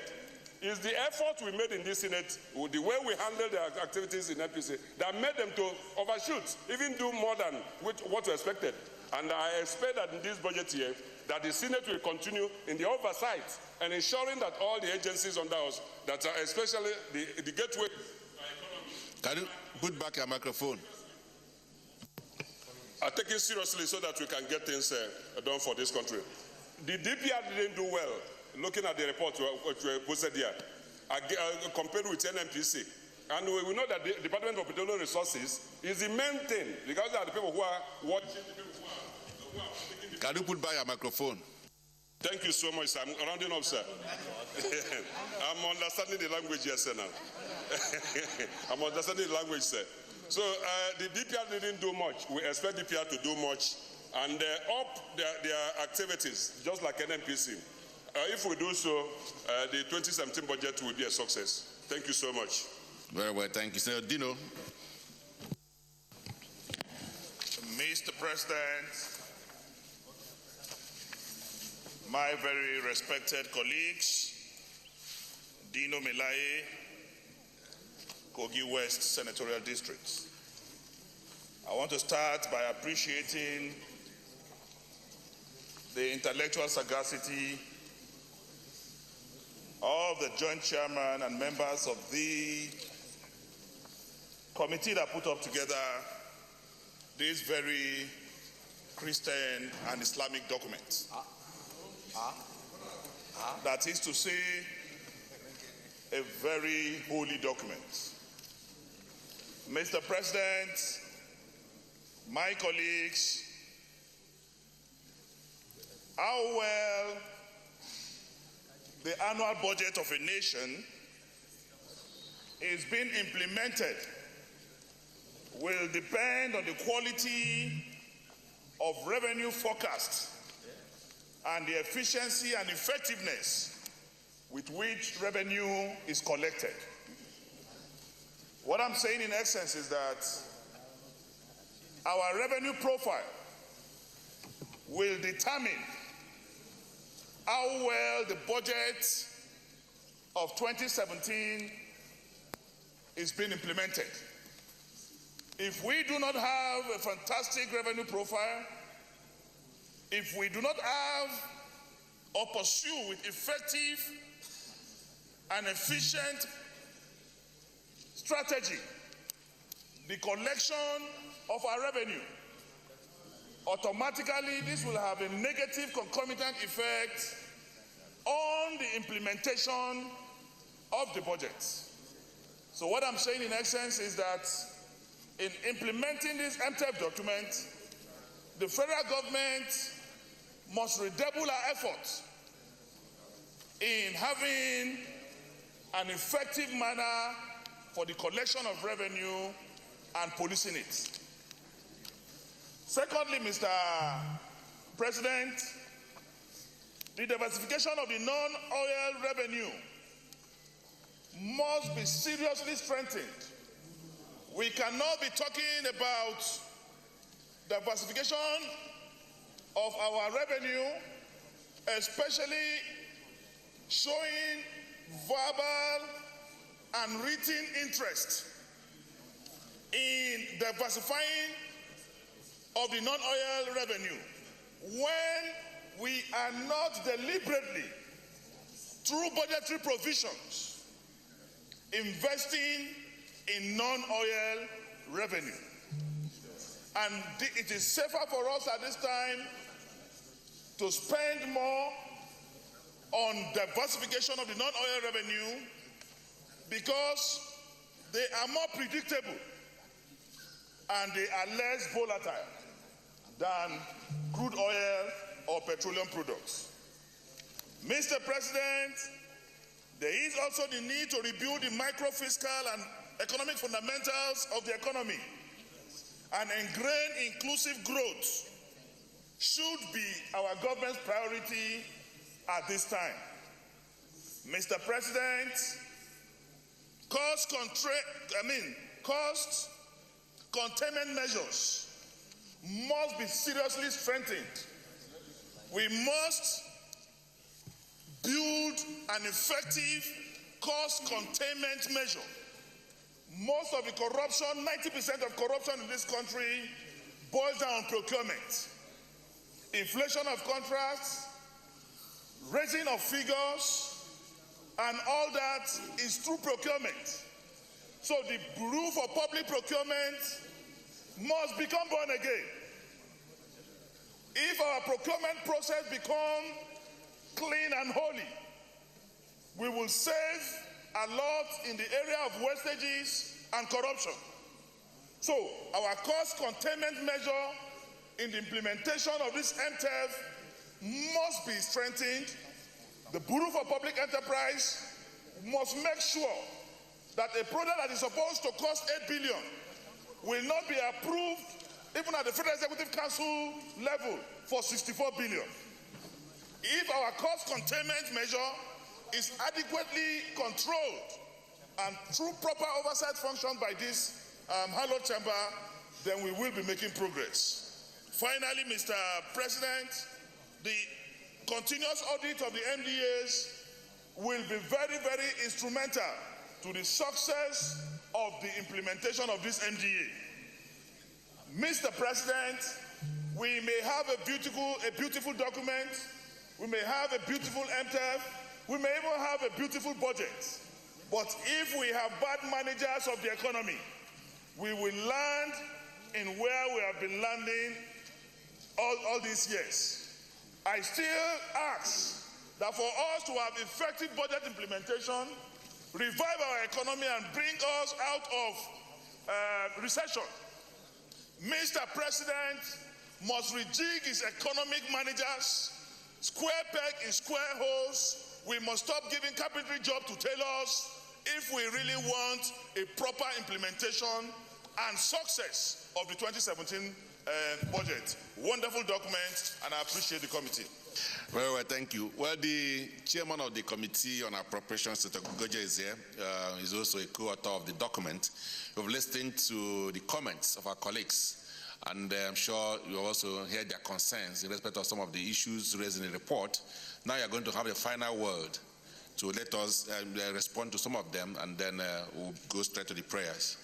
It's the effort we made in this Senate, the way we handled their activities in NPC, that made them to overshoot, even do more than what we expected. And I expect that in this budget year, that the Senate will continue in the oversight and ensuring that all the agencies under us, that are especially the gateway. Can you put back your microphone? Are taken seriously so that we can get things done for this country. The DPR didn't do well, looking at the report which we posted here, compared with NMPC. And we know that the Department of Petroleum Resources is the main thing, because there are the people who are watching, the people who are Can you put back your microphone? Thank you so much, sir. I'm rounding up, sir. I'm understanding the language, yes, sir, now. I'm understanding the language, sir. So the DPR didn't do much. We expect DPR to do much and up their activities, just like NMPC. If we do so, the 2017 budget will be a success. Thank you so much. Very well, thank you, Sir Dino. Mr. President, my very respected colleagues, Dino Melaye, Kogi West Senatorial District. I want to start by appreciating the intellectual sagacity of the Joint Chairman and members of the committee that put up together this very Christian and Islamic document. That is to say, a very holy document. Mr. President, my colleagues, how well the annual budget of a nation is being implemented will depend on the quality of revenue forecast and the efficiency and effectiveness with which revenue is collected. What I'm saying in essence is that our revenue profile will determine how well the budget of 2017 is being implemented. If we do not have a fantastic revenue profile, if we do not have or pursue with effective and efficient strategy the collection of our revenue, automatically this will have a negative concomitant effect on the implementation of the budget. So what I'm saying in essence is that in implementing this MTF document, the federal government must redouble our efforts in having an effective manner for the collection of revenue and policing it. Secondly, Mr. President, the diversification of the non-oil revenue must be seriously strengthened. We cannot be talking about diversification of our revenue, especially showing verbal and written interest in diversifying of the non-oil revenue when we are not deliberately, through budgetary provisions, investing in non-oil revenue. And it is safer for us at this time to spend more on diversification of the non-oil revenue because they are more predictable and they are less volatile than crude oil or petroleum products. Mr. President, there is also the need to rebuild the micro-fiscal and economic fundamentals of the economy, and ingrain inclusive growth should be our government's priority at this time. Mr. President, cost containment measures must be seriously strengthened. We must build an effective cost containment measure. Most of the corruption, 90% of corruption in this country boils down on procurement. Inflation of contracts, raising of figures, and all that is through procurement. So the Bureau for Public Procurement must become born again. If our procurement process becomes clean and holy, we will save a lot in the area of wastages and corruption. So our cost containment measure in the implementation of this MTEF must be strengthened. The Bureau for Public Enterprise must make sure that a project that is supposed to cost 8 billion will not be approved even at the Federal Executive Council level for 64 billion. If our cost containment measure is adequately controlled and through proper oversight function by this hallowed chamber, then we will be making progress. Finally, Mr. President, the continuous audit of the MDAs will be very, very instrumental to the success of the implementation of this MDA. Mr. President, we may have a beautiful document, we may have a beautiful MTEF, we may even have a beautiful budget, but if we have bad managers of the economy, we will land in where we have been landing all these years. I still ask that for us to have effective budget implementation, revive our economy and bring us out of recession, Mr. President must rejig his economic managers, square peg in square holes. We must stop giving carpentry job to tailors if we really want a proper implementation and success of the 2017 budget. Wonderful document, and I appreciate the committee. Very well, thank you. Well, the chairman of the Committee on Appropriations, Senator Goja, is here. He's also a co-author of the document. We've listened to the comments of our colleagues, and I'm sure you also heard their concerns in respect of some of the issues raised in the report. Now you're going to have a final word to let us respond to some of them, and then we'll go straight to the prayers,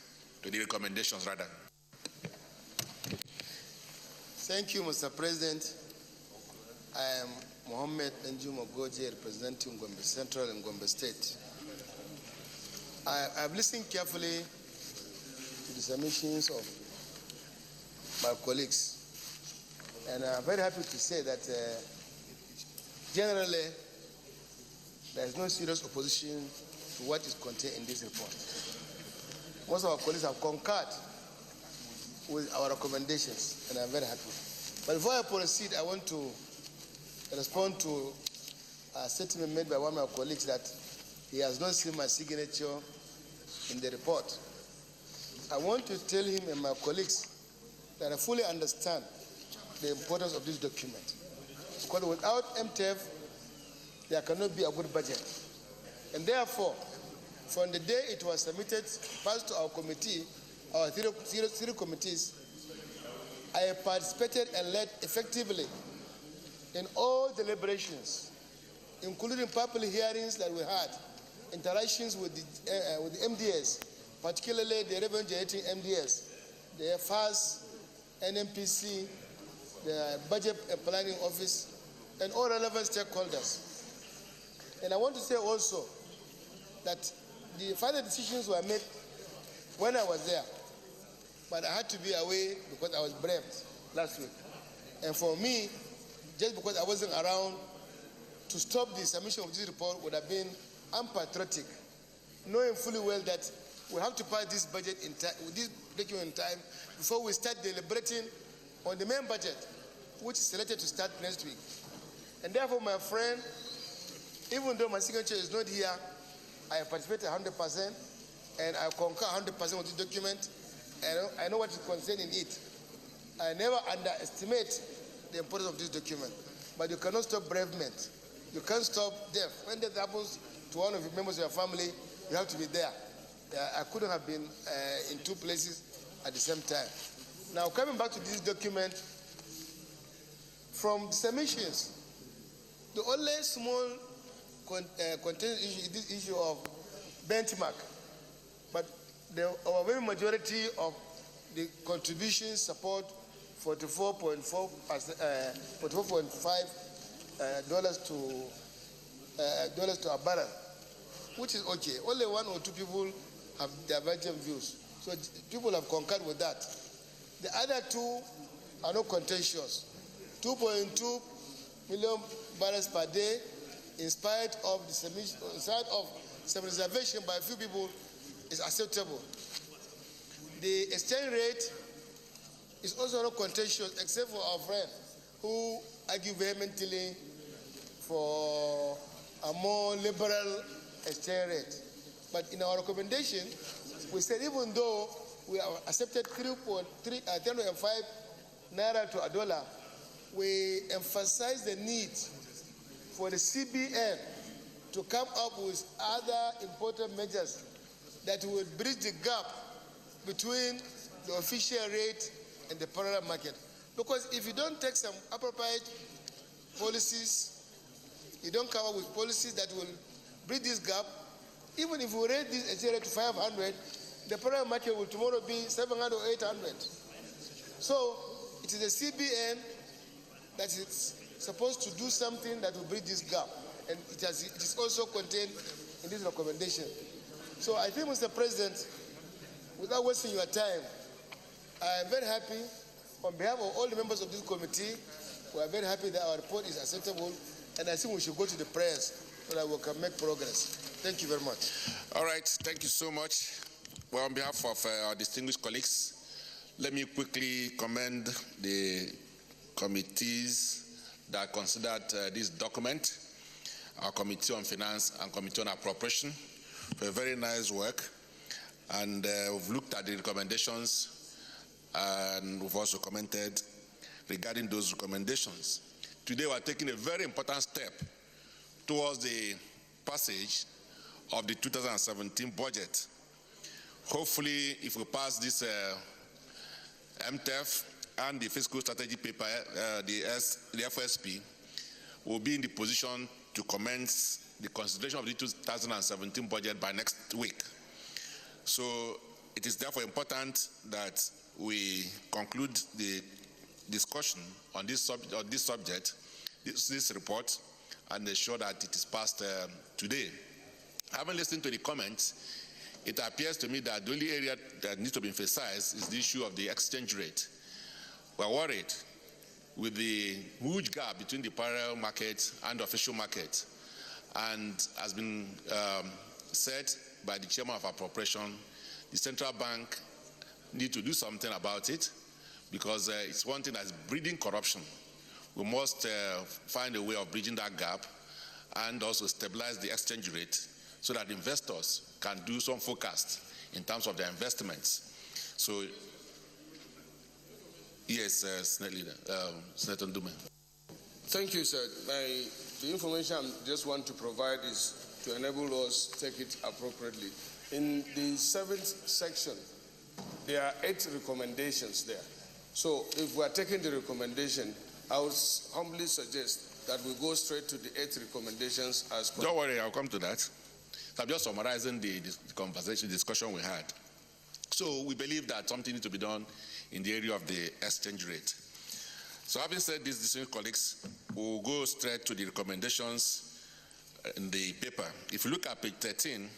to the recommendations rather. Thank you, Mr. President. I am Mohammed Njuma Goje, representing Gombe Central and Gombe State. I've listened carefully to the submissions of my colleagues, and I'm very happy to say that generally there is no serious opposition to what is contained in this report. Most of our colleagues have concurred with our recommendations, and I'm very happy. But before I proceed, I want to respond to a statement made by one of my colleagues that he has not seen my signature in the report. I want to tell him and my colleagues that I fully understand the importance of this document. Because without MTEF, there cannot be a good budget. And therefore, from the day it was submitted, passed to our committee, our three committees, I participated and led effectively in all deliberations, including public hearings that we had, interactions with the MDS, particularly the revenue generating MDS, the FAS, NMPC, the Budget and Planning Office, and all relevant stakeholders. And I want to say also that the final decisions were made when I was there. but I had to be away because I was blamed last week. And for me, just because I wasn't around, to stop the submission of this report would have been unpatriotic, knowing fully well that we have to pass this budget in time, with this document in time, before we start deliberating on the main budget, which is slated to start next week. And therefore, my friend, even though my signature is not here, I participate 100%, and I concur 100% with this document, and I know what is contained in it. I never underestimate the importance of this document, but you cannot stop bereavement. You can't stop death. When death happens to one of the members of your family, you have to be there. I couldn't have been in two places at the same time. Now, coming back to this document, from the submissions, the only small contained issue is this issue of benchmark. But the overwhelming majority of the contributions support $44.5 dollars to a barrel, which is okay. Only one or two people have divergent views, so people have concurred with that. The other two are not contentious. 2.2 million barrels per day, in spite of the submission, in spite of some reservation by a few people, is acceptable. The exchange rate is also not contentious, except for our friend who argue vehemently for a more liberal exchange rate. But in our recommendation, we said even though we have accepted 305 naira to a dollar, we emphasize the need for the CBN to come up with other important measures that will bridge the gap between the official rate and the parallel market. Because if you don't take some appropriate policies, you don't come up with policies that will bridge this gap, even if we raise this exchange rate to 500, the parallel market will tomorrow be 700 or 800. So it is the CBN that is supposed to do something that will bridge this gap, and it is also contained in this recommendation. So I think, Mr. President, without wasting your time, I am very happy, on behalf of all the members of this committee, we are very happy that our report is acceptable, and I think we should go to the prayers so that we can make progress. Thank you very much. All right, thank you so much. Well, on behalf of our distinguished colleagues, let me quickly commend the committees that considered this document, our Committee on Finance and Committee on Appropriation, for a very nice work. And we've looked at the recommendations, and we've also commented regarding those recommendations. Today, we are taking a very important step towards the passage of the 2017 budget. Hopefully, if we pass this MTEF and the fiscal strategy paper, the FSP, we'll be in the position to commence the consideration of the 2017 budget by next week. So it is therefore important that we conclude the discussion on this subject, this report, and ensure that it is passed today. Having listened to the comments, it appears to me that the only area that needs to be emphasized is the issue of the exchange rate. We're worried with the huge gap between the parallel market and the official market, and has been said by the chairman of appropriation, the central bank need to do something about it, because it's one thing that's breeding corruption. We must find a way of bridging that gap and also stabilize the exchange rate so that investors can do some forecast in terms of their investments. So, yes, Senator Ndume. Thank you, sir. The information I just want to provide is to enable us to take it appropriately. In the 7th section, there are 8 recommendations there. So if we are taking the recommendation, I would humbly suggest that we go straight to the 8 recommendations as per. Don't worry, I'll come to that. I'm just summarizing the discussion we had. So we believe that something needs to be done in the area of the exchange rate. So having said this, distinguished colleagues, we'll go straight to the recommendations in the paper. If you look at page 13,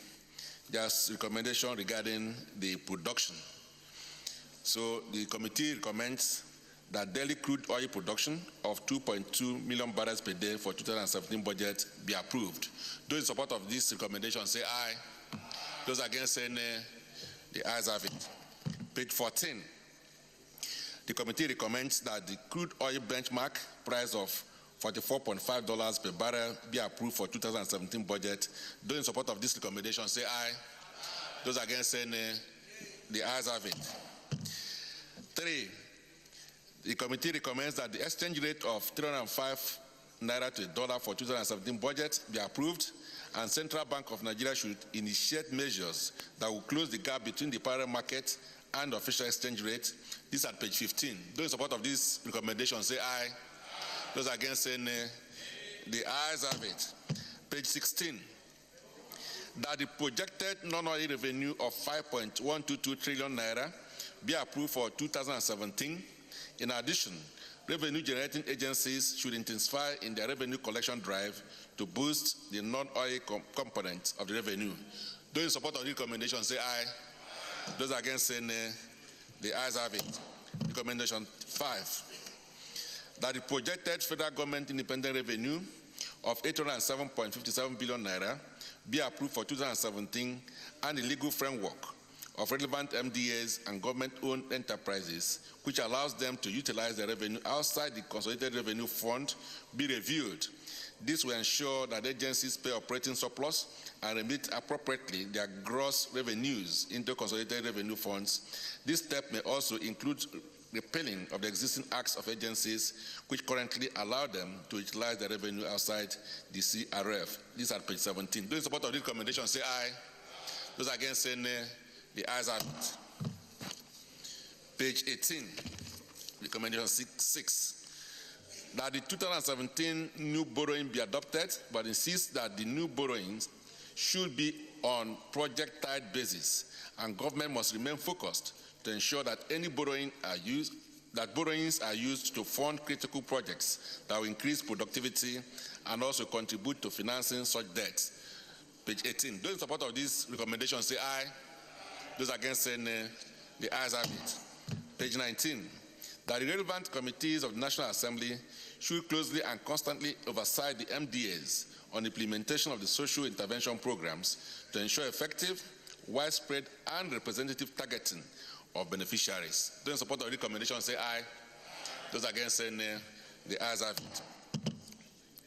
there's recommendation regarding the production. So the committee recommends that daily crude oil production of 2.2 million barrels per day for 2017 budget be approved. Those in support of this recommendation say aye. Those against say nay. The ayes have it. Page 14. The committee recommends that the crude oil benchmark price of $44.5 per barrel be approved for 2017 budget. Those in support of this recommendation say aye. Those against say nay. The ayes have it. 3. The committee recommends that the exchange rate of 305 naira to a dollar for 2017 budget be approved, and Central Bank of Nigeria should initiate measures that will close the gap between the parallel market and the official exchange rate. This is at page 15. Those in support of this recommendation say aye. Those against say nay. The ayes have it. Page 16. That the projected non-oil revenue of 5.122 trillion naira be approved for 2017. In addition, revenue-generating agencies should intensify in their revenue collection drive to boost the non-oil component of the revenue. Those in support of the recommendation say aye. Those against say nay. The ayes have it. Recommendation 5. That the projected federal government independent revenue of 807.57 billion naira be approved for 2017, and the legal framework of relevant MDAs and government-owned enterprises, which allows them to utilize their revenue outside the Consolidated Revenue Fund, be reviewed. This will ensure that agencies pay operating surplus and remit appropriately their gross revenues into Consolidated Revenue Funds. This step may also include repealing of the existing acts of agencies which currently allow them to utilize their revenue outside the CRF. This is at page 17. Those in support of this recommendation say aye. Those against say nay. The ayes have it. Page 18, recommendation 6. That the 2017 new borrowing be adopted, but insists that the new borrowings should be on project-tied basis, and government must remain focused to ensure that borrowings are used to fund critical projects that will increase productivity and also contribute to financing such debts. Page 18. Those in support of this recommendation say aye. Those against say nay. The ayes have it. Page 19. That the relevant committees of the National Assembly should closely and constantly oversight the MDAs on implementation of the social intervention programs to ensure effective, widespread, and representative targeting of beneficiaries. Those in support of the recommendation say aye. Those against say nay. The ayes have it.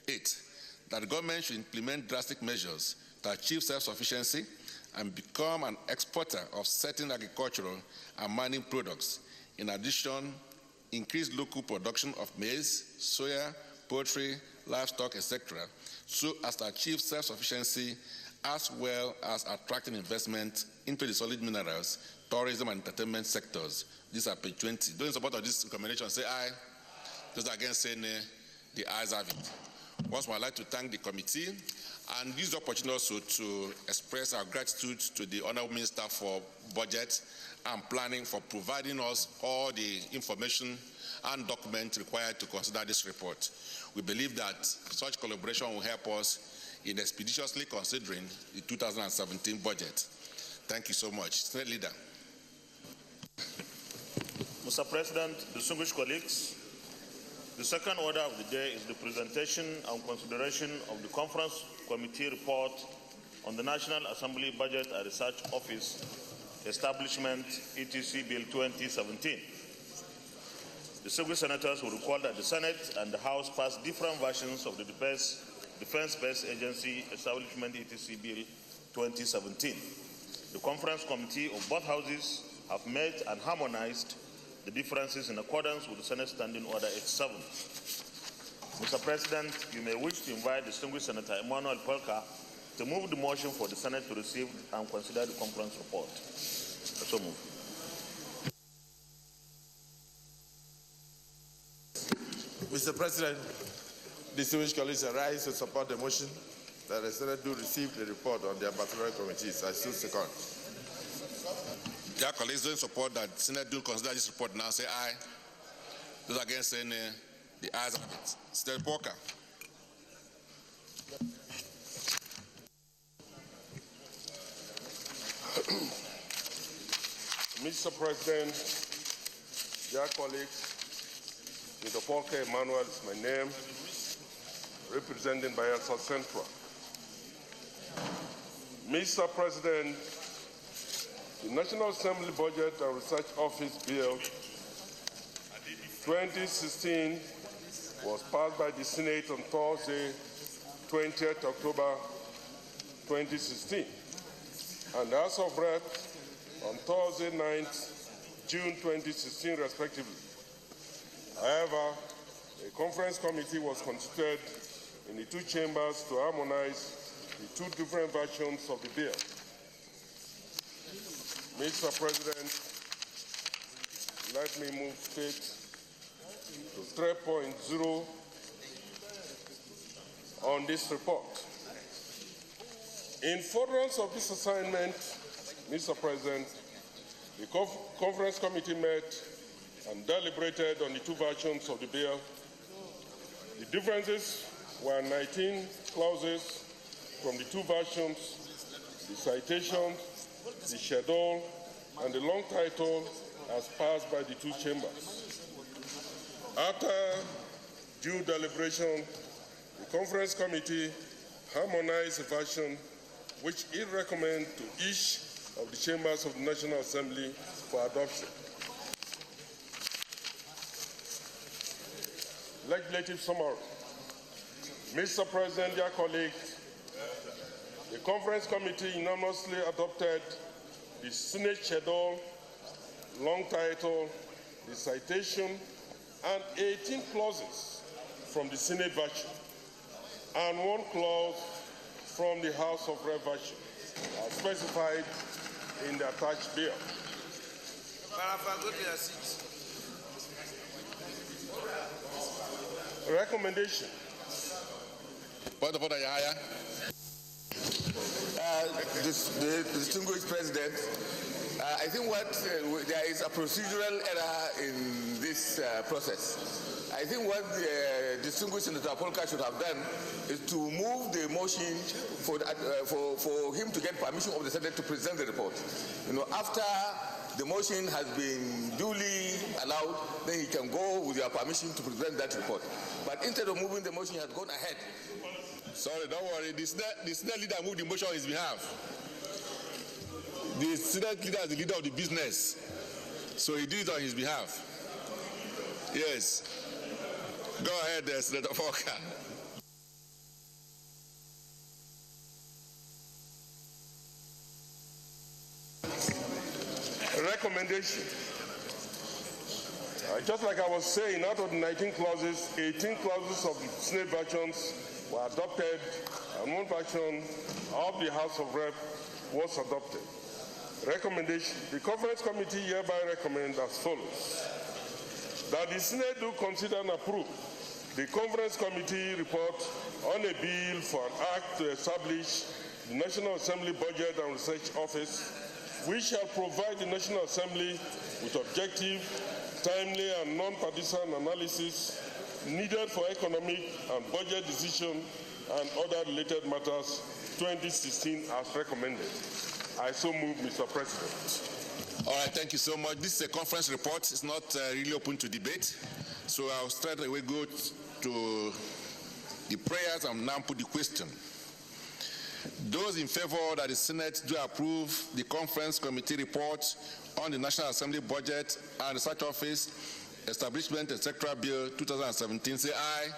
8. That the government should implement drastic measures to achieve self-sufficiency and become an exporter of certain agricultural and mining products. In addition, increase local production of maize, soya, poultry, livestock, etc., so as to achieve self-sufficiency as well as attracting investment into the solid minerals, tourism, and entertainment sectors. These are page 20. Those in support of this recommendation say aye. Those against say nay. The ayes have it. Once more, I'd like to thank the committee and use the opportunity also to express our gratitude to the Honourable Minister for Budget and Planning for providing us all the information and documents required to consider this report. We believe that such collaboration will help us in expeditiously considering the 2017 budget. Thank you so much. Senate Leader. Mr. President, distinguished colleagues, the second order of the day is the presentation and consideration of the Conference Committee report on the National Assembly Budget and Research Office Establishment, ETC Bill 2017. Distinguished senators will recall that the Senate and the House passed different versions of the Defense-Based Agency Establishment, ETC Bill 2017. The Conference Committee of both houses have met and harmonized the differences in accordance with the Senate Standing Order 87. Mr. President, you may wish to invite distinguished Senator Emmanuel Polka to move the motion for the Senate to receive and consider the conference report. So move. Mr. President, distinguished colleagues, I rise to support the motion that the Senate do receive the report on their particular committees. I still second. Dear colleagues, those in support that the Senate do consider this report now say aye. Those against say nay. The ayes have it. Mr. Walker. Mr. President, dear colleagues, Mr. Polka Emmanuel is my name, representing Bayelsa Central. Mr. President, the National Assembly Budget and Research Office Bill 2016 was passed by the Senate on Thursday, 20th October 2016, and the House of Reps on Thursday, 9th June 2016, respectively. However, a conference committee was constituted in the two chambers to harmonize the two different versions of the bill. Mr. President, let me move straight to 3.0 on this report. In furtherance of this assignment, Mr. President, the conference committee met and deliberated on the two versions of the bill. The differences were 19 clauses from the two versions, the citation, the schedule, and the long title as passed by the two chambers. After due deliberation, the conference committee harmonized a version which it recommends to each of the chambers of the National Assembly for adoption. Legislative summary. Mr. President, dear colleagues, the conference committee unanimously adopted the Senate schedule, long title, the citation, and 18 clauses from the Senate version, and one clause from the House of Reps version, as specified in the attached bill. Recommendation. Point of order, Yahya. The distinguished President, I think there is a procedural error in this process. I think what the distinguished Senator Polka should have done is to move the motion for him to get permission of the Senate to present the report. After the motion has been duly allowed, then he can go with your permission to present that report. But instead of moving the motion, he has gone ahead. Sorry, don't worry. The Senate leader moved the motion on his behalf. The Senate leader is the leader of the business, so he did it on his behalf. Yes. Go ahead, Senator Walker. Recommendation. Just like I was saying, out of the 19 clauses, 18 clauses of the Senate versions were adopted, and one version of the House of Reps was adopted. Recommendation. The Conference Committee hereby recommends as follows: that the Senate do consider and approve the Conference Committee report on a bill for an act to establish the National Assembly Budget and Research Office, which shall provide the National Assembly with objective, timely, and non-partisan analysis needed for economic and budget decision and other related matters 2016 as recommended. I so move, Mr. President. All right, thank you so much. This is a conference report. It's not really open to debate. So I'll straight away go to the prayers and now put the question. Those in favor that the Senate do approve the Conference Committee report on the National Assembly Budget and Research Office Establishment, etc. Bill 2017, say aye.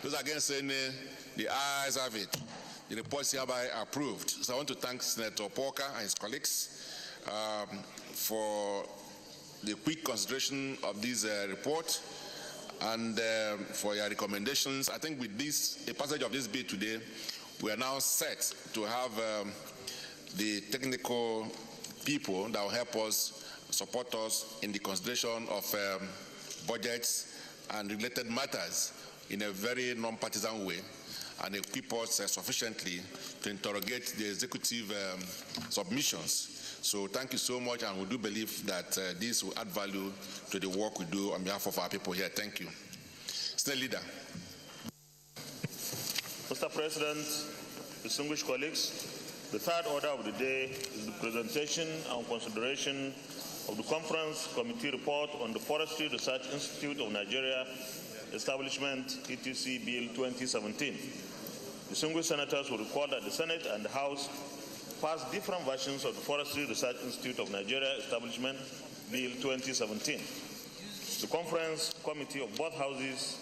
Those against say nay. The ayes have it. The report is hereby approved. So I want to thank Senator Porker and his colleagues for the quick consideration of this report and for your recommendations. I think with this, a passage of this bill today, we are now set to have the technical people that will help us, support us in the consideration of budgets and related matters in a very non-partisan way, and equip us sufficiently to interrogate the executive submissions. So thank you so much, and we do believe that this will add value to the work we do on behalf of our people here. Thank you. State Leader. Mr. President, distinguished colleagues, the third order of the day is the presentation and consideration of the Conference Committee report on the Forestry Research Institute of Nigeria Establishment, ETC Bill 2017. Distinguished senators will recall that the Senate and the House passed different versions of the Forestry Research Institute of Nigeria Establishment Bill 2017. The Conference Committee of both houses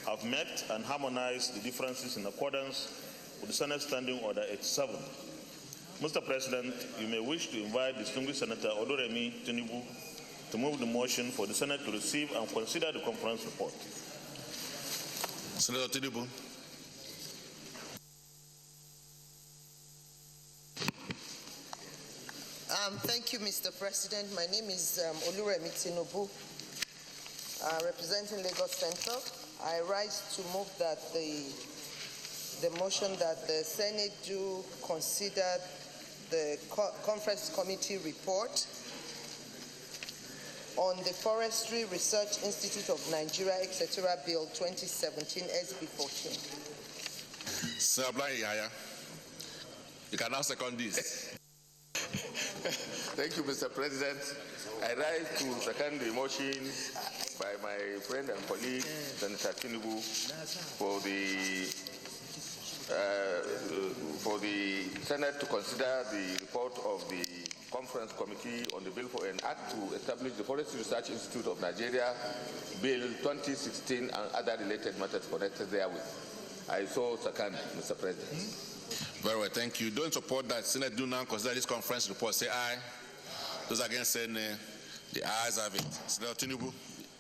have met and harmonized the differences in accordance with the Senate Standing Order 87. Mr. President, you may wish to invite distinguished Senator Odoremi Tinubu to move the motion for the Senate to receive and consider the conference report. Senator Tinubu. Thank you, Mr. President. My name is Oluremi Tinubu, representing Lagos Central. I rise to move that the motion that the Senate do consider the Conference Committee report on the Forestry Research Institute of Nigeria, etc., Bill 2017 SB 14. Sir Yaya, you can now second this. Thank you, Mr. President. I rise to second the motion by my friend and colleague, Senator Tinubu, for the Senate to consider the report of the Conference Committee on the Bill for an Act to establish the Forestry Research Institute of Nigeria, Bill 2016, and other related matters connected therewith. I so second, Mr. President. Very well, thank you. Don't support that. Senate do now consider this conference report. Say aye. Those against say nay. The ayes have it. Senator Tinubu,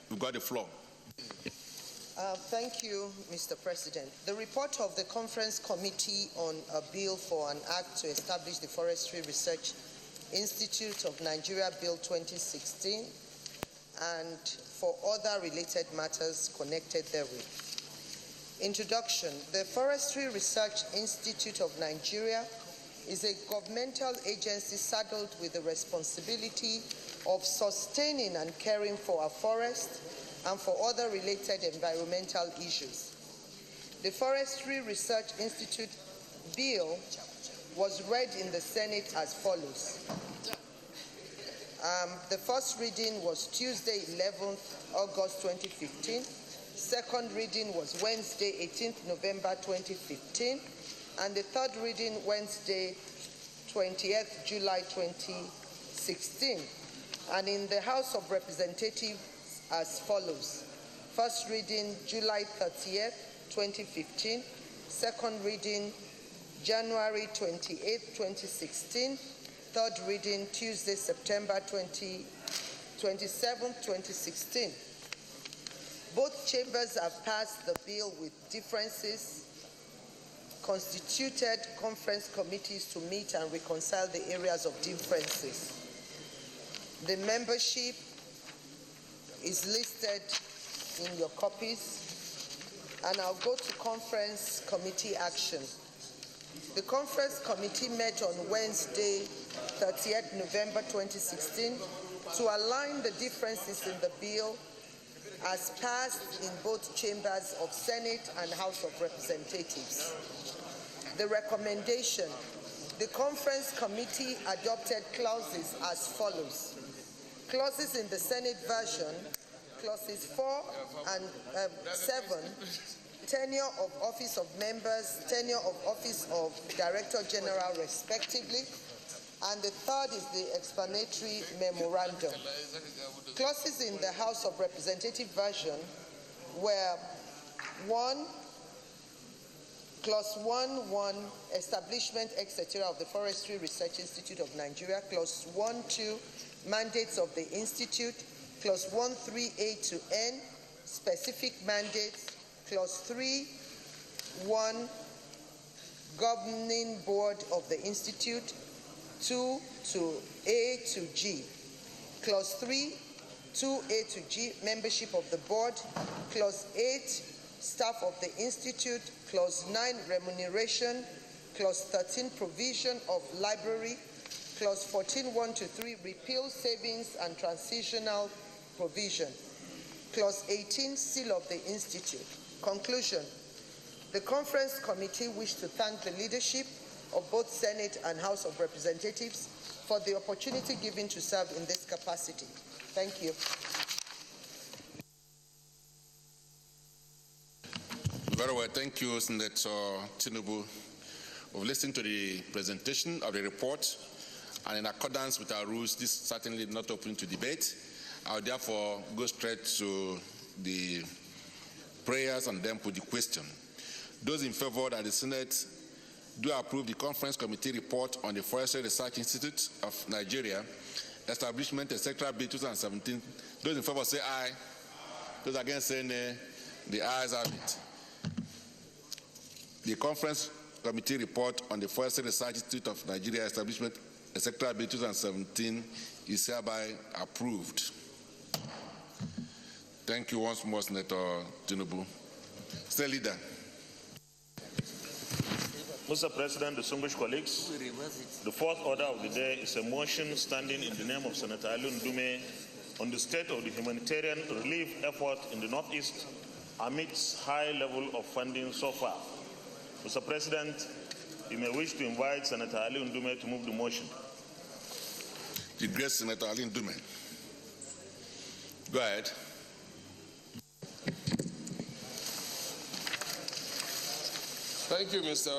you've got the floor. Thank you, Mr. President. The report of the Conference Committee on a Bill for an Act to establish the Forestry Research Institute of Nigeria, Bill 2016, and for other related matters connected therewith. Introduction. The Forestry Research Institute of Nigeria is a governmental agency saddled with the responsibility of sustaining and caring for our forest and for other related environmental issues. The Forestry Research Institute Bill was read in the Senate as follows. The first reading was Tuesday, 11th August 2015. Second reading was Wednesday, 18th November 2015. And the third reading, Wednesday, 20th July 2016. And in the House of Representatives as follows. First reading, July 30th, 2015. Second reading, January 28th, 2016. Third reading, Tuesday, September 27th, 2016. Both chambers have passed the bill with differences, constituted conference committees to meet and reconcile the areas of differences. The membership is listed in your copies, and I'll go to conference committee action. The conference committee met on Wednesday, 30th November 2016, to align the differences in the bill as passed in both chambers of Senate and House of Representatives. The recommendation. The conference committee adopted clauses as follows. Clauses in the Senate version, clauses 4 and 7, tenure of office of members, tenure of office of Director General respectively, and the third is the explanatory memorandum. Clauses in the House of Representatives version were 1, Clause 1.1, establishment, etc. of the Forestry Research Institute of Nigeria. Clause 1.2, mandates of the Institute. Clause 1.3a to n, specific mandates. Clause 3.1, governing board of the Institute. 2 to A to G. Clause 3, 2A to G, membership of the board. Clause 8, staff of the Institute. Clause 9, remuneration. Clause 13, provision of library. Clause 14, 1 to 3, repeal savings and transitional provision. Clause 18, seal of the Institute. Conclusion. The conference committee wished to thank the leadership of both Senate and House of Representatives for the opportunity given to serve in this capacity. Thank you. Very well. Thank you, Senator Tinubu. We've listened to the presentation of the report, and in accordance with our rules, this is certainly not open to debate. I will therefore go straight to the prayers and then put the question. Those in favor that the Senate do approve the Conference Committee report on the Forestry Research Institute of Nigeria, Establishment, etc. Bill 2017. Those in favor say aye. Those against say nay. The ayes have it. The Conference Committee report on the Forestry Research Institute of Nigeria, Establishment, etc. Bill 2017 is hereby approved. Thank you once more, Senator Tinubu. State Leader. Mr. President, distinguished colleagues, the fourth order of the day is a motion standing in the name of Senator Alun Dume on the state of the humanitarian relief effort in the Northeast amidst high level of funding so far. Mr. President, you may wish to invite Senator Alun Dume to move the motion. The great Senator Alun Dume. Go ahead. Thank you, Mr.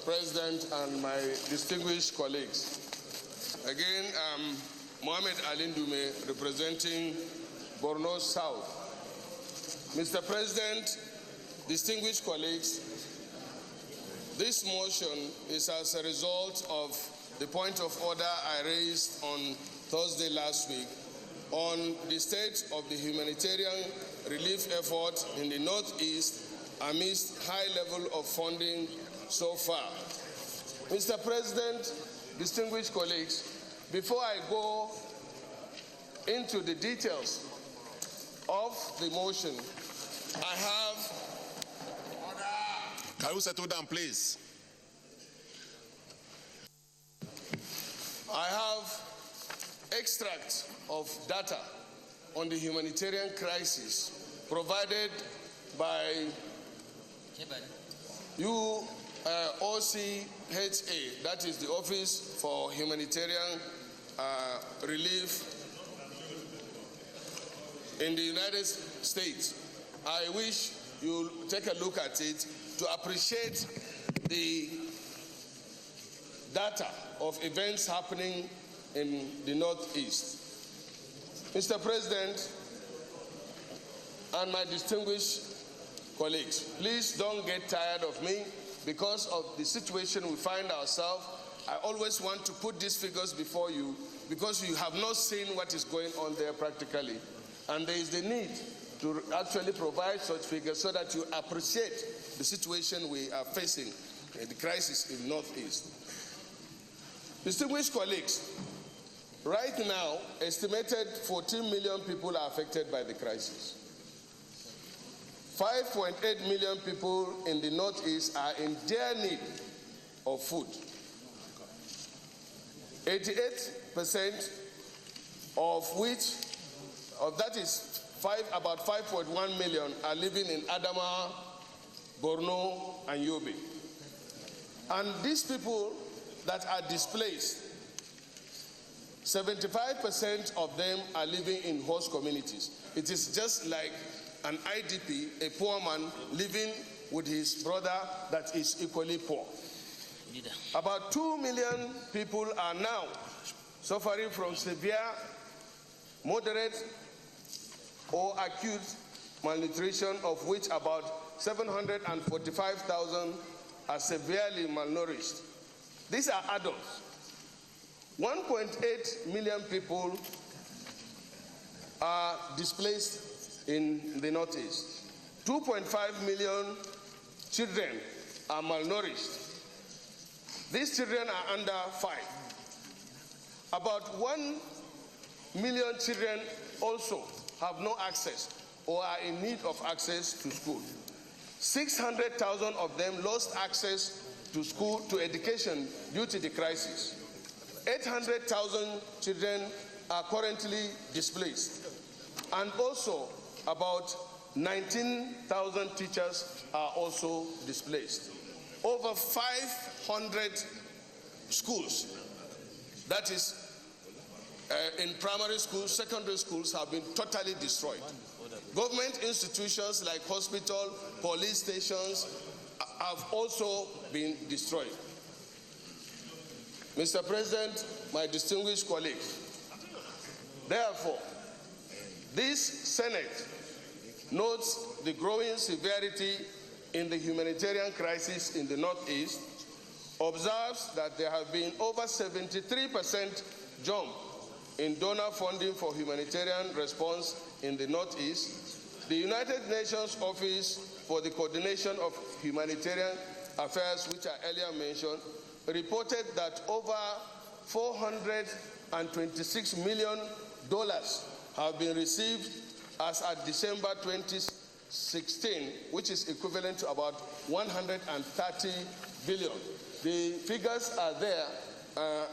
President, and my distinguished colleagues. Again, I'm Mohamed Alun Dume, representing Borno South. Mr. President, distinguished colleagues, this motion is as a result of the point of order I raised on Thursday last week on the state of the humanitarian relief effort in the Northeast amidst high level of funding so far. Mr. President, distinguished colleagues, before I go into the details of the motion, I have... Can you settle down, please? I have extracts of data on the humanitarian crisis provided by OCHA, that is the Office for Humanitarian Relief in the United States. I wish you'll take a look at it to appreciate the data of events happening in the Northeast. Mr. President and my distinguished colleagues, please don't get tired of me because of the situation we find ourselves. I always want to put these figures before you because you have not seen what is going on there practically. And there is the need to actually provide such figures so that you appreciate the situation we are facing, the crisis in the Northeast. Distinguished colleagues, right now, estimated 14 million people are affected by the crisis. 5.8 million people in the Northeast are in dire need of food. 88% of which, that is about 5.1 million, are living in Adamawa, Borno, and Yobe. And these people that are displaced, 75% of them are living in host communities. It is just like an IDP, a poor man living with his brother that is equally poor. About 2 million people are now suffering from severe, moderate, or acute malnutrition, of which about 745,000 are severely malnourished. These are adults. 1.8 million people are displaced in the Northeast. 2.5 million children are malnourished. These children are under 5. About 1 million children also have no access or are in need of access to school. 600,000 of them lost access to school, to education due to the crisis. 800,000 children are currently displaced. And also about 19,000 teachers are also displaced. Over 500 schools, that is in primary schools, secondary schools have been totally destroyed. Government institutions like hospital, police stations have also been destroyed. Mr. President, my distinguished colleagues, therefore, this Senate notes the growing severity in the humanitarian crisis in the Northeast, observes that there have been over 73% jump in donor funding for humanitarian response in the Northeast. The United Nations Office for the Coordination of Humanitarian Affairs, which I earlier mentioned, reported that over $426 million have been received as at December 2016, which is equivalent to about 130 billion. The figures are there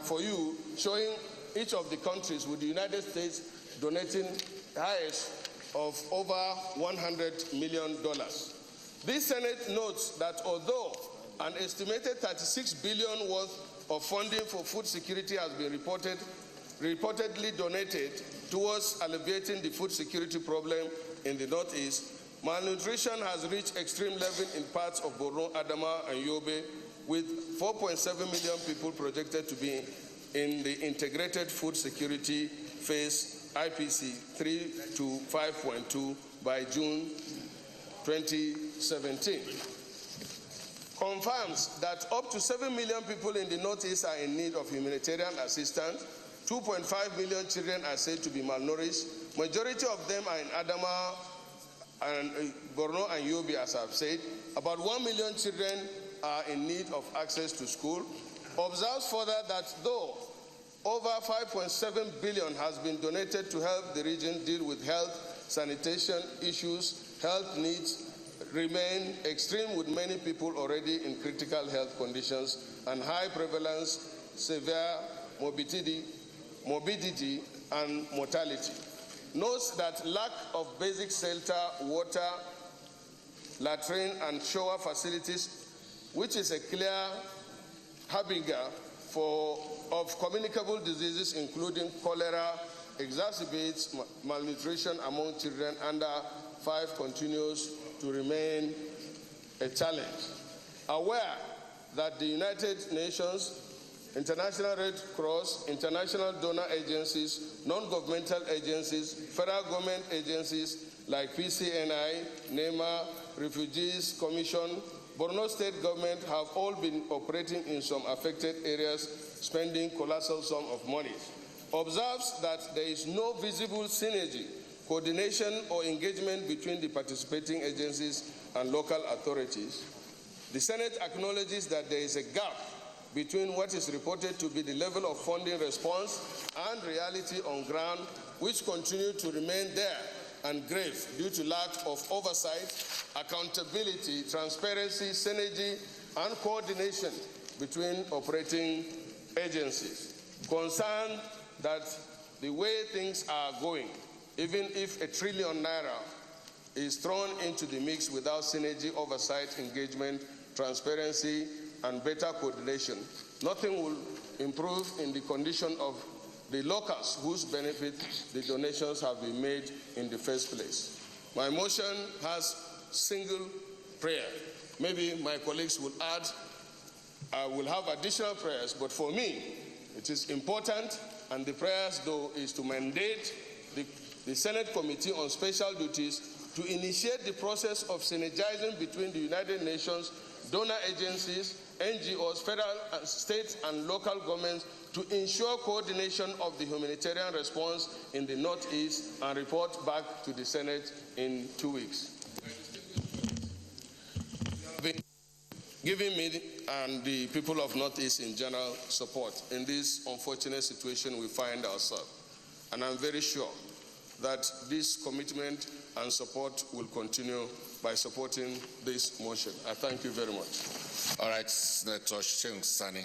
for you, showing each of the countries, with the United States donating highest of over $100 million. This Senate notes that although an estimated $36 billion worth of funding for food security has been reportedly donated towards alleviating the food security problem in the Northeast, malnutrition has reached extreme level in parts of Borno, Adama, and Yobe, with 4.7 million people projected to be in the Integrated Food Security Phase IPC 3 to 5.2 by June 2017. Confirms that up to 7 million people in the Northeast are in need of humanitarian assistance. 2.5 million children are said to be malnourished. Majority of them are in Adama and Borno and Yobe, as I've said. About 1 million children are in need of access to school. Observes further that though over 5.7 billion has been donated to help the region deal with health, sanitation issues, health needs remain extreme, with many people already in critical health conditions and high prevalence, severe morbidity and mortality. Notes that lack of basic shelter, water, latrine and shower facilities, which is a clear harbinger of communicable diseases including cholera, exacerbates malnutrition among children under 5 continues to remain a challenge. Aware that the United Nations, International Red Cross, international donor agencies, non-governmental agencies, federal government agencies like PCNI, NEMA, Refugees Commission, Borno State government have all been operating in some affected areas, spending colossal sum of money. Observes that there is no visible synergy, coordination or engagement between the participating agencies and local authorities. The Senate acknowledges that there is a gap between what is reported to be the level of funding response and reality on ground, which continue to remain there and grave due to lack of oversight, accountability, transparency, synergy, and coordination between operating agencies. Concerned that the way things are going, even if ₦1 trillion is thrown into the mix without synergy, oversight, engagement, transparency, and better coordination, nothing will improve in the condition of the locals whose benefit the donations have been made in the first place. My motion has single prayer. Maybe my colleagues will add, will have additional prayers, but for me, it is important, and the prayers, though, is to mandate the Senate Committee on Special Duties to initiate the process of synergizing between the United Nations, donor agencies, NGOs, federal, state, and local governments to ensure coordination of the humanitarian response in the Northeast and report back to the Senate in 2 weeks. Giving me and the people of Northeast in general support in this unfortunate situation we find ourselves. And I'm very sure that this commitment and support will continue by supporting this motion. I thank you very much. All right, Senator Sheung Sani.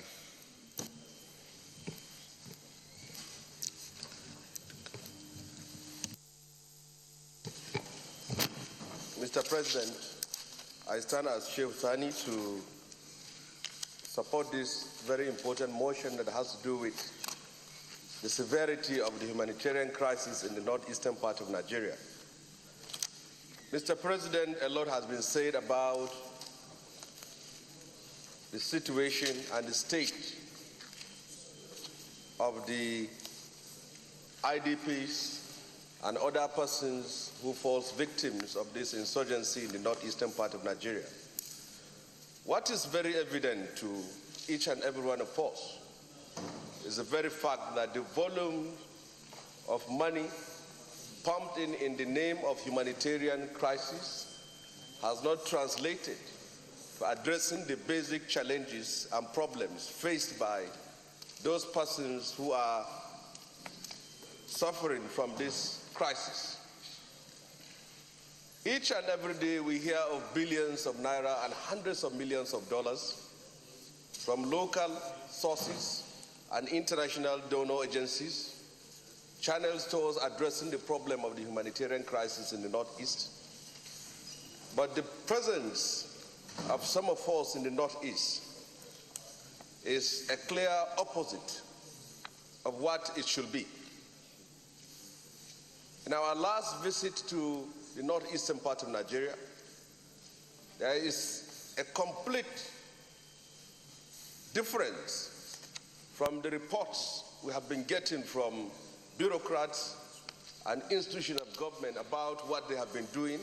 Mr. President, I stand as Sheikh Sani to support this very important motion that has to do with the severity of the humanitarian crisis in the northeastern part of Nigeria. Mr. President, a lot has been said about the situation and the state of the IDPs and other persons who fall victims of this insurgency in the northeastern part of Nigeria. What is very evident to each and every one of us is the very fact that the volume of money pumped in the name of humanitarian crisis has not translated to addressing the basic challenges and problems faced by those persons who are suffering from this crisis. Each and every day we hear of billions of naira and hundreds of millions of dollars from local sources and international donor agencies, channels towards addressing the problem of the humanitarian crisis in the Northeast. But the presence of some of us in the Northeast is a clear opposite of what it should be. In our last visit to the northeastern part of Nigeria, there is a complete difference from the reports we have been getting from bureaucrats and institutions of government about what they have been doing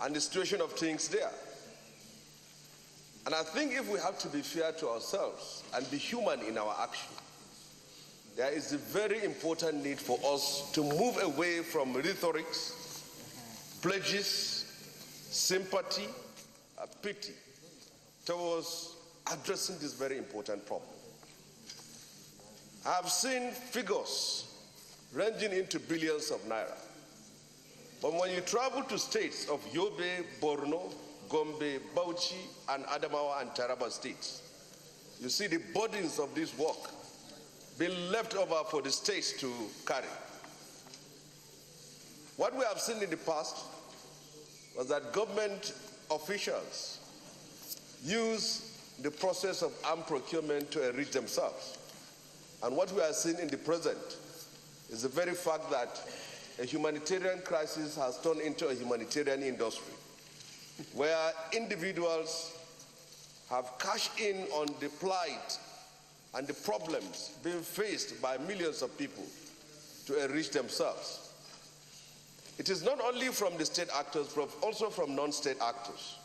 and the situation of things there. And I think if we have to be fair to ourselves and be human in our action, there is a very important need for us to move away from rhetorics, pledges, sympathy, pity, towards addressing this very important problem. I have seen figures ranging into billions of naira. But when you travel to states of Yobe, Borno, Gombe, Bauchi, and Adamawa and Taraba states, you see the burdens of this work being left over for the states to carry. What we have seen in the past was that government officials use the process of armed procurement to enrich themselves. And what we are seeing in the present is the very fact that a humanitarian crisis has turned into a humanitarian industry, where individuals have cashed in on the plight and the problems being faced by millions of people to enrich themselves. It is not only from the state actors, but also from non-state actors.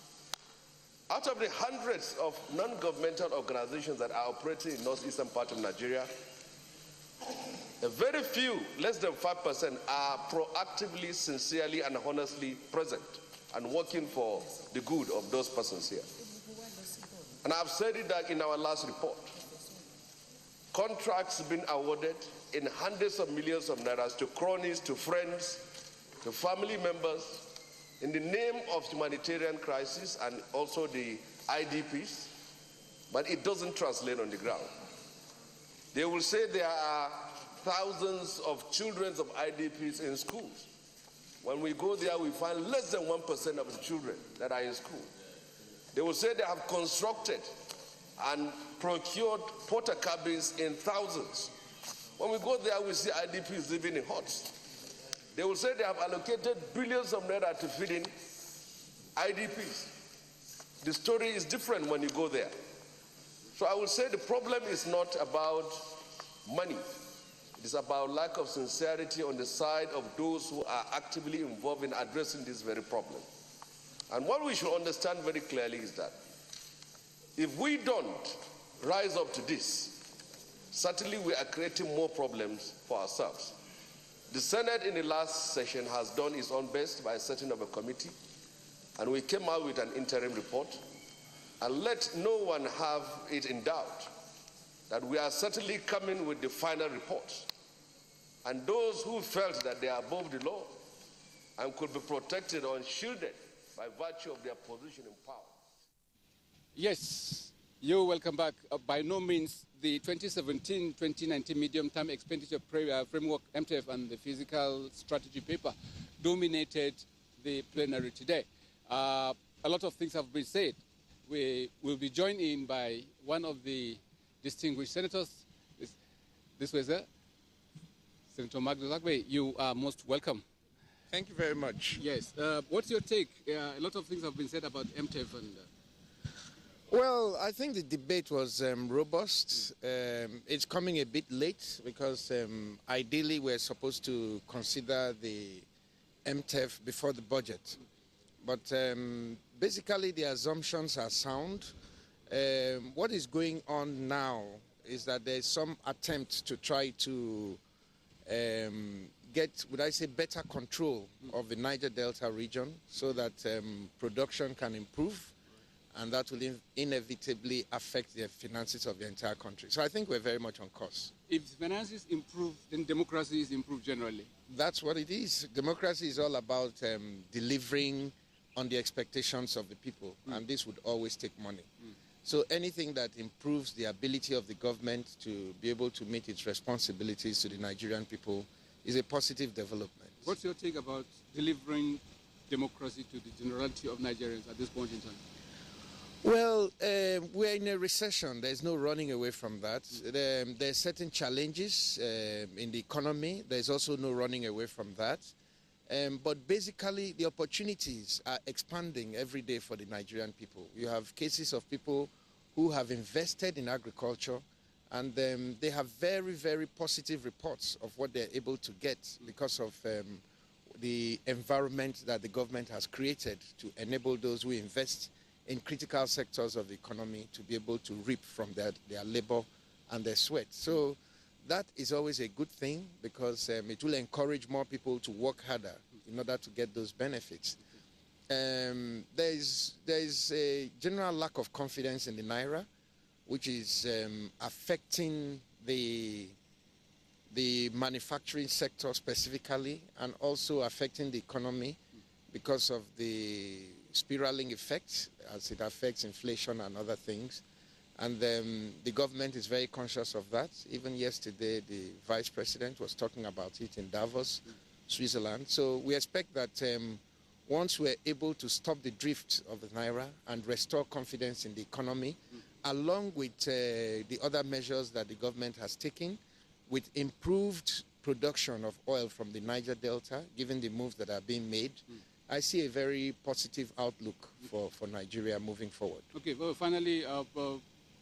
Out of the hundreds of non-governmental organizations that are operating in the northeastern part of Nigeria, a very few, less than 5%, are proactively, sincerely, and honestly present and working for the good of those persons here. And I've said it that in our last report. Contracts being awarded in hundreds of millions of naira to cronies, to friends, to family members, in the name of humanitarian crisis and also the IDPs, but it doesn't translate on the ground. They will say there are thousands of children of IDPs in schools. When we go there, we find less than 1% of the children that are in school. They will say they have constructed and procured porta cabins in thousands. When we go there, we see IDPs living in huts. They will say they have allocated billions of naira to feeding IDPs. The story is different when you go there. So I will say the problem is not about money. It is about lack of sincerity on the side of those who are actively involved in addressing this very problem. And what we should understand very clearly is that if we don't rise up to this, certainly we are creating more problems for ourselves. The Senate in the last session has done its own best by setting up a committee, and we came out with an interim report. And let no one have it in doubt that we are certainly coming with the final report. And those who felt that they are above the law and could be protected or shielded by virtue of their position in power. Yes, you're welcome back. By no means the 2017-2019 medium-term expenditure framework, MTF, and the fiscal strategy paper dominated the plenary today. A lot of things have been said. We will be joined in by one of the distinguished senators. This way, sir. Senator Magdalagwe, you are most welcome. Thank you very much. Yes. What's your take? A lot of things have been said about MTF and... Well, I think the debate was robust. It's coming a bit late because ideally we're supposed to consider the MTF before the budget. But basically the assumptions are sound. What is going on now is that there's some attempt to try to get, would I say, better control of the Niger Delta region so that production can improve, and that will inevitably affect the finances of the entire country. So I think we're very much on course. If finances improve, then democracy is improved generally. That's what it is. Democracy is all about delivering on the expectations of the people, and this would always take money. So anything that improves the ability of the government to be able to meet its responsibilities to the Nigerian people is a positive development. What's your take about delivering democracy to the generality of Nigerians at this point in time? Well, we're in a recession. There's no running away from that. There's certain challenges in the economy. There's also no running away from that. But basically, the opportunities are expanding every day for the Nigerian people. You have cases of people who have invested in agriculture, and they have very, very positive reports of what they're able to get because of the environment that the government has created to enable those who invest in critical sectors of the economy to be able to reap from their labor and their sweat. So that is always a good thing because it will encourage more people to work harder in order to get those benefits. There is a general lack of confidence in the Naira, which is affecting the manufacturing sector specifically, and also affecting the economy because of the spiraling effect as it affects inflation and other things. And the government is very conscious of that. Even yesterday, the vice president was talking about it in Davos, Switzerland. So we expect that once we're able to stop the drift of the Naira and restore confidence in the economy, along with the other measures that the government has taken, with improved production of oil from the Niger Delta, given the moves that are being made, I see a very positive outlook for Nigeria moving forward. Okay, well, finally,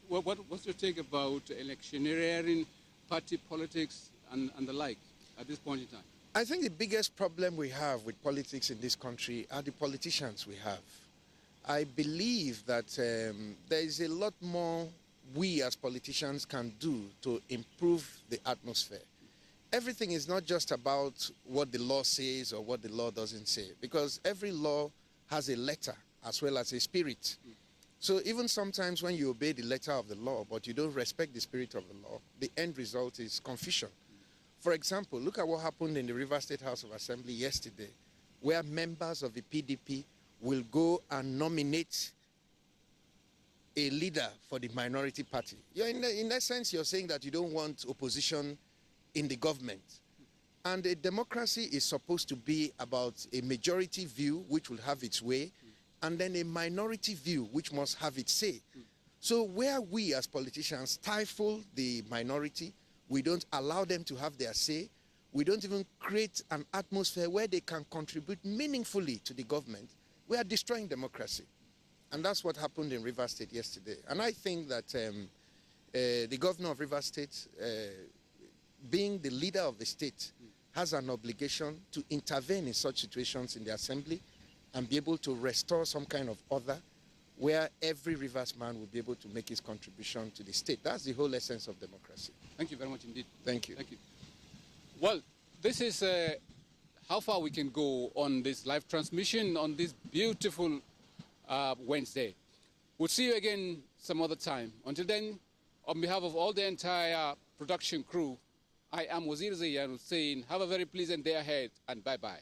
what's your take about electioneering, party politics, and the like at this point in time? I think the biggest problem we have with politics in this country are the politicians we have. I believe that there is a lot more we as politicians can do to improve the atmosphere. Everything is not just about what the law says or what the law doesn't say, because every law has a letter as well as a spirit. So even sometimes when you obey the letter of the law, but you don't respect the spirit of the law, the end result is confusion. For example, look at what happened in the Rivers State House of Assembly yesterday, where members of the PDP will go and nominate a leader for the minority party. In essence, you're saying that you don't want opposition in the government. And a democracy is supposed to be about a majority view, which will have its way, and then a minority view, which must have its say. So where we as politicians stifle the minority, we don't allow them to have their say, we don't even create an atmosphere where they can contribute meaningfully to the government, we are destroying democracy. And that's what happened in Rivers State yesterday. And I think that the governor of Rivers State, being the leader of the state, has an obligation to intervene in such situations in the assembly and be able to restore some kind of order where every Rivers man will be able to make his contribution to the state. That's the whole essence of democracy. Thank you very much indeed. Thank you. Thank you. Well, this is how far we can go on this live transmission on this beautiful Wednesday. We'll see you again some other time. Until then, on behalf of all the entire production crew, I am Wazir Zayyanu saying have a very pleasant day ahead and bye-bye.